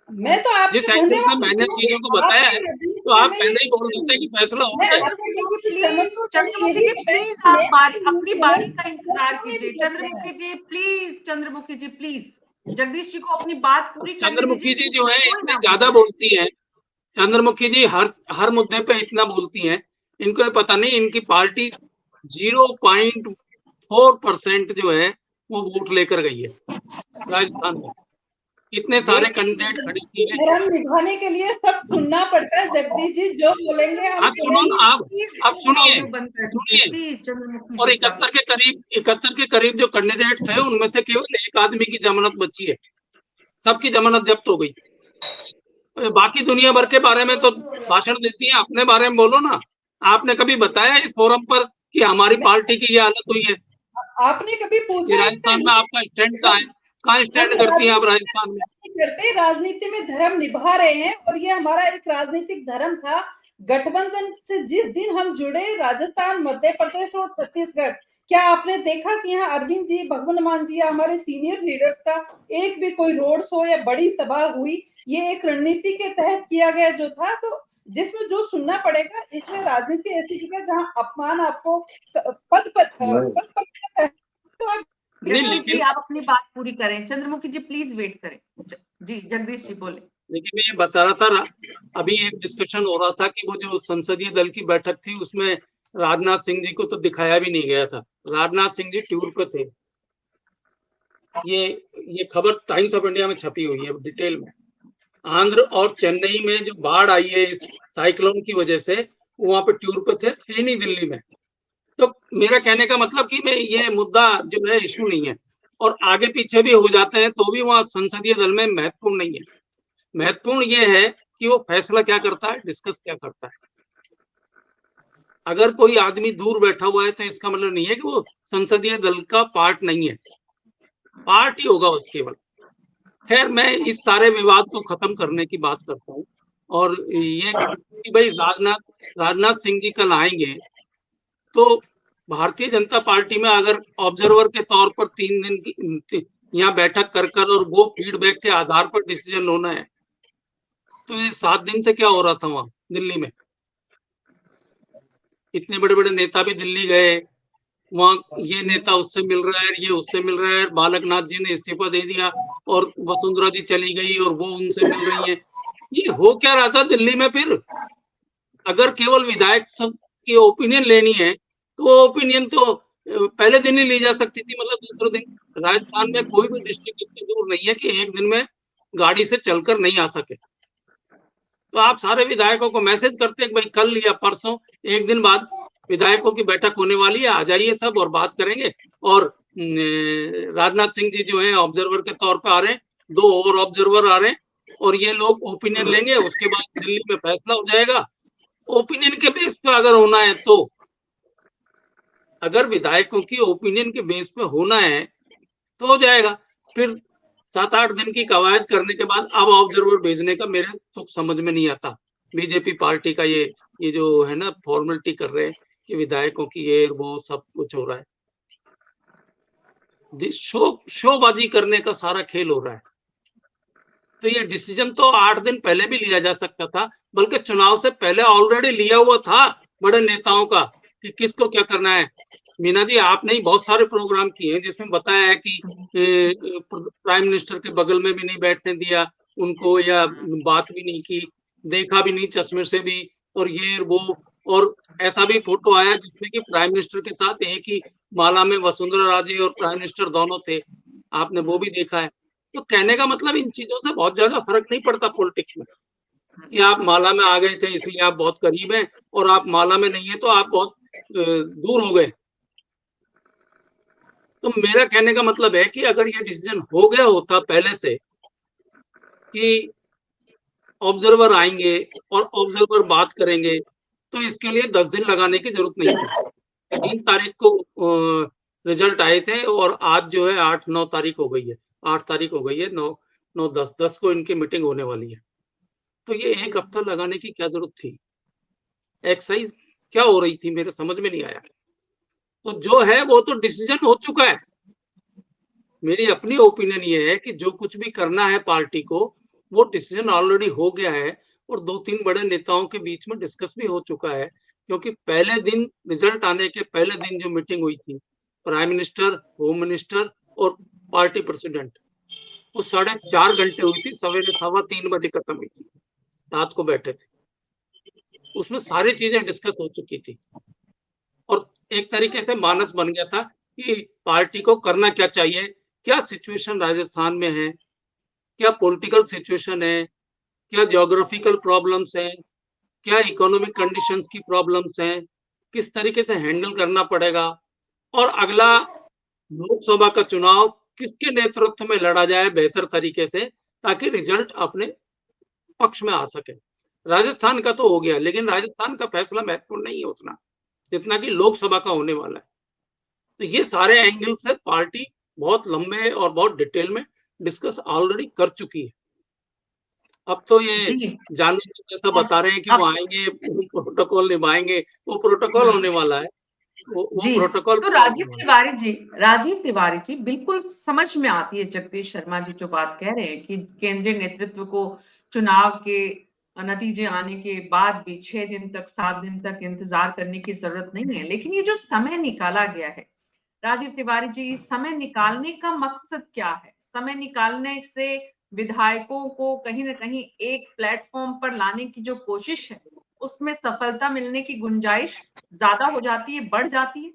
Speaker 5: मैं तो आपके
Speaker 4: जिस एंगल से मैंने चीजों को बताया है तो आप पहले ही बोल देते कि फैसला हो गया।
Speaker 1: चंद्रमुखी जी प्लीज आप अपनी बारी का इंतजार कीजिए। चंद्रमुखी जी प्लीज, चंद्रमुखी जी प्लीज, जगदीश जी को अपनी बात पूरी करने
Speaker 4: चंद्रमुखी जी जो है
Speaker 1: कोई
Speaker 4: इतनी
Speaker 1: ना
Speaker 4: ज्यादा बोलती हैं, चंद्रमुखी जी हर मुद्दे पे इतना बोलती हैं, इनको ये पता नहीं इनकी पार्टी 0.4% जो है वो वोट लेकर गई है राजस्थान में। इतने सारे कैंडिडेट खड़े किए हैं।
Speaker 5: धर्म निभाने के लिए सब सुनना पड़ता है जगदीश जी, जो बोलेंगे हम
Speaker 4: आप सुनो ना, आप सुनिए।
Speaker 1: चंद्रमुखी
Speaker 4: और
Speaker 1: जी
Speaker 4: 71 के करीब जो कैंडिडेट थे उनमें से केवल एक आदमी की जमानत बची है, सबकी जमानत जब्त हो गई। बाकी दुनिया भर के बारे में तो भाषण देती है, अपने बारे में बोलो ना। आपने कभी बताया इस फोरम पर कि हमारी पार्टी की ये हालत हुई है?
Speaker 5: आपने कभी पूछा
Speaker 4: राजस्थान में आपका स्टैंड कहाँ स्टैंड करती हैं आप राजस्थान में?
Speaker 5: करते राजनीति में धर्म निभा रहे हैं और ये हमारा एक राजनीतिक धर्म था। गठबंधन से जिस दिन हम जुड़े, राजस्थान, मध्य प्रदेश और छत्तीसगढ़, क्या आपने देखा कि यहाँ अरविंद जी, भगवान मान जी या हमारे सीनियर लीडर्स का एक भी कोई रोड शो या बड़ी सभा हुई? ये एक रणनीति के तहत किया गया जो था, तो जिसमें जो सुनना पड़ेगा। इसमें राजनीति ऐसी जगह जहां अपमान आपको पद पर तो आप
Speaker 1: जगदीश जी आप अपनी बात पूरी करें। चंद्रमुखी जी प्लीज वेट करें। जी जगदीश जी बोले।
Speaker 4: देखिए मैं ये बता रहा था, अभी एक डिस्कशन हो रहा था कि वो जो संसदीय दल की बैठक थी उसमें राजनाथ सिंह जी को तो दिखाया भी नहीं गया था। राजनाथ सिंह जी टूर पे थे। ये खबर टाइम्स ऑफ इंडिया में छपी हुई है डिटेल में। आंध्र और चेन्नई में जो बाढ़ आई है इस साइक्लोन की वजह से, वहां पे टूर पे थे नहीं दिल्ली में। तो मेरा कहने का मतलब कि मैं ये मुद्दा जो है इशू नहीं है, और आगे पीछे भी हो जाते हैं तो भी वहां संसदीय दल में महत्वपूर्ण नहीं है। महत्वपूर्ण ये है कि वो फैसला क्या करता है, डिस्कस क्या करता है। अगर कोई आदमी दूर बैठा हुआ है तो इसका मतलब नहीं है कि वो संसदीय दल का पार्ट नहीं है, पार्ट ही होगा बस केवल। खैर मैं इस सारे विवाद को खत्म करने की बात करता हूँ, और ये कि भाई राजनाथ सिंह जी कल आएंगे तो भारतीय जनता पार्टी में अगर ऑब्जर्वर के तौर पर 3 दिन की यहाँ बैठक कर और वो फीडबैक के आधार पर डिसीजन होना है, तो ये 7 दिन से क्या हो रहा था वहां दिल्ली में? इतने बड़े बड़े नेता भी दिल्ली गए, वहां ये नेता उससे मिल रहा है, ये उससे मिल रहा है। बालकनाथ जी ने इस्तीफा दे दिया और वसुंधरा जी चली गई और वो उनसे मिल रही है। ये हो क्या रहा था दिल्ली में? फिर अगर केवल विधायक की ओपिनियन लेनी है तो वो ओपिनियन तो पहले दिन ही ली जा सकती थी, मतलब दूसरे दिन। राजस्थान में कोई भी डिस्ट्रिक्ट इतनी दूर नहीं है कि एक दिन में गाड़ी से चलकर नहीं आ सके। तो आप सारे विधायकों को मैसेज करते हैं भाई कल या परसों, एक दिन बाद विधायकों की बैठक होने वाली है, आ जाइए सब और बात करेंगे। और राजनाथ सिंह जी जो है ऑब्जर्वर के तौर पर आ रहे हैं, 2 और ऑब्जर्वर आ रहे हैं, और ये लोग ओपिनियन लेंगे। उसके बाद दिल्ली में फैसला हो जाएगा। ओपिनियन के बेस पे अगर होना है तो, अगर विधायकों की ओपिनियन के बेस पे होना है तो हो जाएगा। फिर 7-8 दिन की कवायद करने के बाद अब ऑब्जर्वर भेजने का मेरे तो समझ में नहीं आता। बीजेपी पार्टी का ये जो है ना फॉर्मेलिटी कर रहे हैं कि विधायकों की ये वो सब कुछ हो रहा है, शोबाजी करने का सारा खेल हो रहा है। तो ये डिसीजन तो 8 दिन पहले भी लिया जा सकता था, बल्कि चुनाव से पहले ऑलरेडी लिया हुआ था बड़े नेताओं का कि किसको क्या करना है। मीना जी आपने ही बहुत सारे प्रोग्राम किए हैं जिसमें बताया है कि प्राइम मिनिस्टर के बगल में भी नहीं बैठने दिया उनको, या बात भी नहीं की, देखा भी नहीं चश्मे से भी, और ये वो। और ऐसा भी फोटो आया जिसमें कि प्राइम मिनिस्टर के साथ एक ही माला में वसुंधरा राजे और प्राइम मिनिस्टर दोनों थे, आपने वो भी देखा है। तो कहने का मतलब इन चीजों से बहुत ज्यादा फर्क नहीं पड़ता पॉलिटिक्स में कि आप माला में आ गए थे इसलिए आप बहुत करीब हैं, और आप माला में नहीं है तो आप बहुत दूर हो गए। तो मेरा कहने का मतलब है कि अगर ये डिसीजन हो गया होता पहले से कि ऑब्जर्वर आएंगे और ऑब्जर्वर बात करेंगे, तो इसके लिए 10 दिन लगाने की जरूरत नहीं थी। 3 तारीख को रिजल्ट आए थे और आज जो है 8-9 तारीख हो गई है, 8 तारीख हो गई है, 9-10 को इनकी मीटिंग होने वाली है। तो ये 1 हफ्ता लगाने की क्या जरूरत थी? एक्सरसाइज क्या हो रही थी मेरे समझ में नहीं आया। तो जो है वो तो डिसीजन हो चुका है, मेरी अपनी ओपिनियन ये है कि जो कुछ भी करना है पार्टी को, वो डिसीजन ऑलरेडी हो गया है और 2-3 बड़े नेताओं के बीच में डिस्कस भी हो चुका है, क्योंकि पहले दिन रिजल्ट आने के पहले दिन जो मीटिंग हुई थी, प्राइम मिनिस्टर, होम मिनिस्टर और पार्टी प्रेसिडेंट, वो 4.5 घंटे हुई थी, सवेरे 3:15 बजे खत्म हुई थी, रात को बैठे थे। उसमें सारी चीजें डिस्कस हो चुकी थी और एक तरीके से मानस बन गया था कि पार्टी को करना क्या चाहिए, क्या सिचुएशन राजस्थान में है, क्या पॉलिटिकल सिचुएशन है, क्या ज्योग्राफिकल प्रॉब्लम्स हैं, क्या इकोनॉमिक कंडीशंस की प्रॉब्लम्स हैं, किस तरीके से हैंडल करना पड़ेगा और अगला लोकसभा का चुनाव किसके नेतृत्व में लड़ा जाए बेहतर तरीके से, ताकि रिजल्ट अपने पक्ष में आ सके। राजस्थान का तो हो गया, लेकिन राजस्थान का फैसला महत्वपूर्ण नहीं है उतना जितना कि लोकसभा का होने वाला है। तो ये सारे एंगल से पार्टी बहुत लंबे और बहुत डिटेल में डिस्कस ऑलरेडी कर चुकी है। अब तो ये
Speaker 1: जी
Speaker 4: जानने को जैसा बता रहे हैं कि वो आएंगे, प्रोटोकॉल निभाएंगे, वो प्रोटोकॉल होने वाला है। वो
Speaker 1: जी
Speaker 4: प्रोटोकॉल
Speaker 1: तो राजीव तिवारी जी बिल्कुल समझ में आती है जगदीश शर्मा जी जो बात कह रहे हैं कि केंद्रीय नेतृत्व को चुनाव के नतीजे आने के बाद भी 6 दिन तक 7 दिन तक इंतजार करने की जरूरत नहीं है, लेकिन ये जो समय निकाला गया है राजीव तिवारी जी, समय निकालने का मकसद क्या है? समय निकालने से विधायकों को कहीं ना कहीं एक प्लेटफॉर्म पर लाने की जो कोशिश है उसमें सफलता मिलने की गुंजाइश ज्यादा हो जाती है, बढ़ जाती है।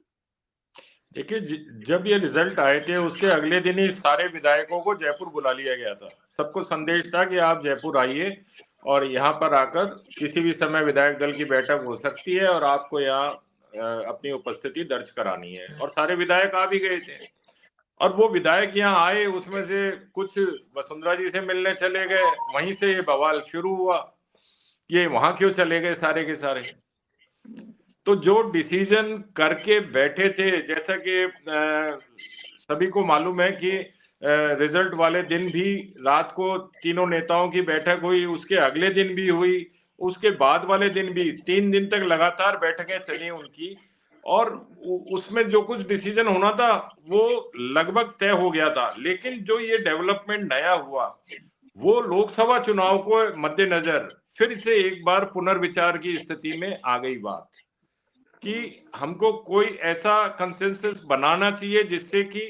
Speaker 3: देखिए, जब ये रिजल्ट आए थे उसके अगले दिन ही सारे विधायकों को जयपुर बुला लिया गया था। सबको संदेश था कि आप जयपुर आइए और यहाँ पर आकर किसी भी समय विधायक दल की बैठक हो सकती है और आपको यहाँ अपनी उपस्थिति दर्ज करानी है। और सारे विधायक आ भी गए थे और वो विधायक यहाँ आए, उसमें से कुछ वसुंधरा जी से मिलने चले गए, वहीं से ये बवाल शुरू हुआ, ये वहां क्यों चले गए सारे के सारे। तो जो डिसीजन करके बैठे थे, जैसा कि सभी को मालूम है कि रिजल्ट वाले दिन भी रात को तीनों नेताओं की बैठक हुई, उसके अगले दिन भी हुई, उसके बाद वाले दिन भी 3 दिन तक लगातार बैठकें चली उनकी, और उसमें जो कुछ डिसीजन होना था वो लगभग तय हो गया था। लेकिन जो ये डेवलपमेंट नया हुआ वो लोकसभा चुनाव को मद्देनजर फिर से एक बार पुनर्विचार की स्थिति में आ गई बात कि हमको कोई ऐसा कंसेंसस बनाना चाहिए जिससे कि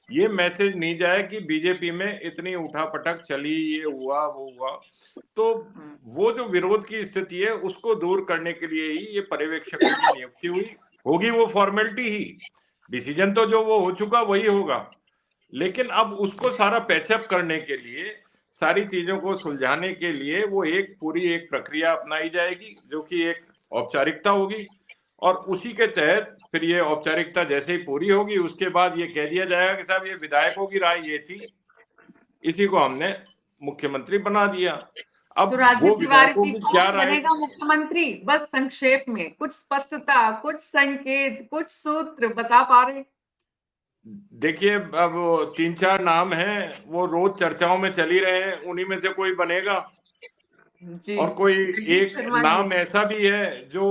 Speaker 3: ये मैसेज नहीं जाए कि बीजेपी में इतनी उठापटक चली, ये हुआ वो हुआ। तो वो जो विरोध की स्थिति है उसको दूर करने के लिए ही ये पर्यवेक्षकों की नियुक्ति हुई। होगी वो फॉर्मेलिटी ही, डिसीजन तो जो वो हो चुका वही होगा, लेकिन अब उसको सारा पैचअप करने के लिए, सारी चीजों को सुलझाने के लिए वो एक प्रक्रिया अपनाई जाएगी जो कि एक औपचारिकता होगी। और उसी के तहत फिर ये औपचारिकता जैसे ही पूरी होगी उसके बाद ये कह दिया जाएगा कि साहब ये विधायकों की राय ये थी, इसी को हमने मुख्यमंत्री बना दिया। अब
Speaker 1: तो
Speaker 3: वो विधायकों की क्या राय
Speaker 1: बनेगा मुख्यमंत्री, बस संक्षेप में कुछ स्पष्टता, कुछ संकेत, कुछ सूत्र बता पा रहे?
Speaker 3: देखिए, अब 3-4 नाम हैं, वो रोज चर्चाओं में चली रहे हैं, उन्हीं में से कोई बनेगा।
Speaker 1: जी,
Speaker 3: और कोई एक नाम ऐसा भी है जो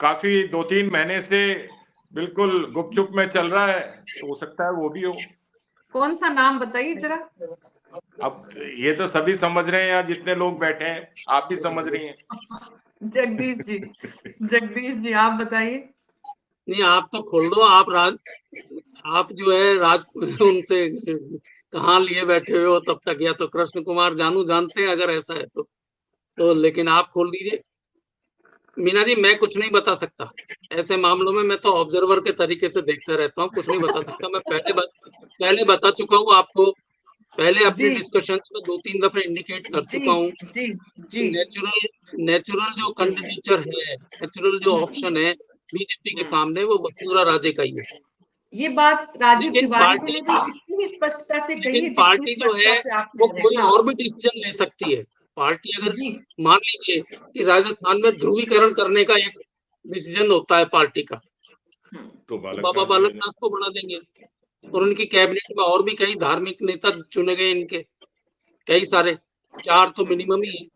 Speaker 3: काफी 2-3 महीने से बिल्कुल गुपचुप में चल रहा है, तो हो सकता है वो भी हो।
Speaker 1: कौन सा नाम बताइए जरा।
Speaker 3: अब ये तो सभी समझ रहे हैं, यहाँ जितने लोग बैठे हैं, आप भी समझ रही हैं।
Speaker 1: जगदीश जी आप बताइए।
Speaker 4: नहीं, आप तो खोल दो, आप जो है उनसे कहाँ लिए बैठे हुए हो तब तक, या तो कृष्ण कुमार जानू जानते हैं अगर ऐसा है तो लेकिन आप खोल दीजिए। मीना जी, मैं कुछ नहीं बता सकता ऐसे मामलों में, मैं तो ऑब्जर्वर के तरीके से देखता रहता हूँ, कुछ नहीं बता सकता। मैं पहले बता चुका हूँ आपको, पहले अपनी डिस्कशन में 2-3 दफे इंडिकेट कर चुका हूँ। नेचुरल जो कैंडिडेचर है, नेचुरल जो ऑप्शन है बीजेपी के सामने, वो वसुंधरा राजे का ही है।
Speaker 1: ये बात राजीव तिवारी ने भी इतनी स्पष्टता से कही है,
Speaker 4: पार्टी जो है वो कोई और भी डिसीजन ले सकती है। पार्टी अगर मान लीजिए कि राजस्थान में ध्रुवीकरण करने का एक डिसीजन होता है पार्टी का, तो बाबा बालकनाथ को बढ़ा देंगे। और उनकी कैबिनेट में और भी कई धार्मिक नेता चुने गए, इनके कई सारे, 4 तो मिनिमम ही है,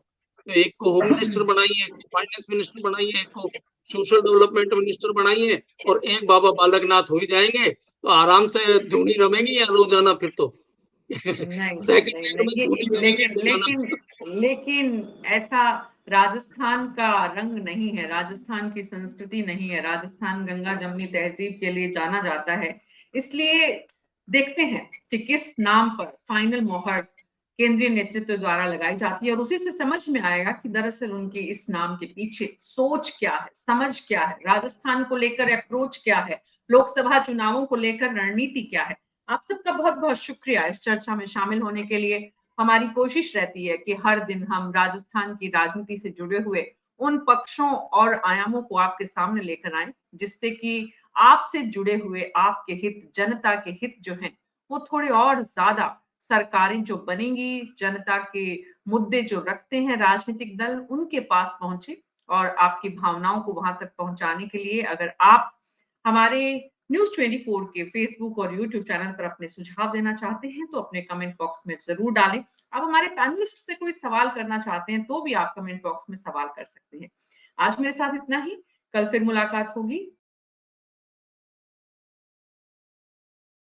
Speaker 4: तो एक को होम मिनिस्टर बनाइए, एक को फाइनेंस मिनिस्टर बनाइए, एक को सोशल डेवलपमेंट मिनिस्टर बनाइए और एक बाबा बालकनाथ हो ही जाएंगे तो आराम से धोनी रमेंगी या रोजाना फिर तो
Speaker 1: लेकिन ऐसा राजस्थान का रंग नहीं है, राजस्थान की संस्कृति नहीं है। राजस्थान गंगा जमनी तहजीब के लिए जाना जाता है, इसलिए देखते हैं कि किस नाम पर फाइनल मोहर केंद्रीय नेतृत्व द्वारा लगाई जाती है और उसी से समझ में आएगा कि दरअसल उनकी इस नाम के पीछे सोच क्या है, समझ क्या है, राजस्थान को लेकर अप्रोच क्या है, लोकसभा चुनावों को लेकर रणनीति क्या है। आप सबका बहुत बहुत शुक्रिया इस चर्चा में शामिल होने के लिए। हमारी कोशिश रहती है कि हर दिन हम राजस्थान की राजनीति से जुड़े हुए उन पक्षों और आयामों को आपके सामने लेकर आए जिससे कि आपसे जुड़े हुए आपके हित, जनता के हित जो हैं वो थोड़े और ज्यादा, सरकारें जो बनेंगी, जनता के मुद्दे जो रखते हैं राजनीतिक दल, उनके पास पहुंचे और आपकी भावनाओं को वहां तक पहुंचाने के लिए अगर आप हमारे न्यूज 24 के फेसबुक और यूट्यूब चैनल पर अपने सुझाव देना चाहते हैं तो अपने कमेंट बॉक्स में जरूर डालें। आप हमारे पैनलिस्ट से कोई सवाल करना चाहते हैं तो भी आप कमेंट बॉक्स में सवाल कर सकते हैं। आज मेरे साथ इतना ही, कल फिर मुलाकात होगी।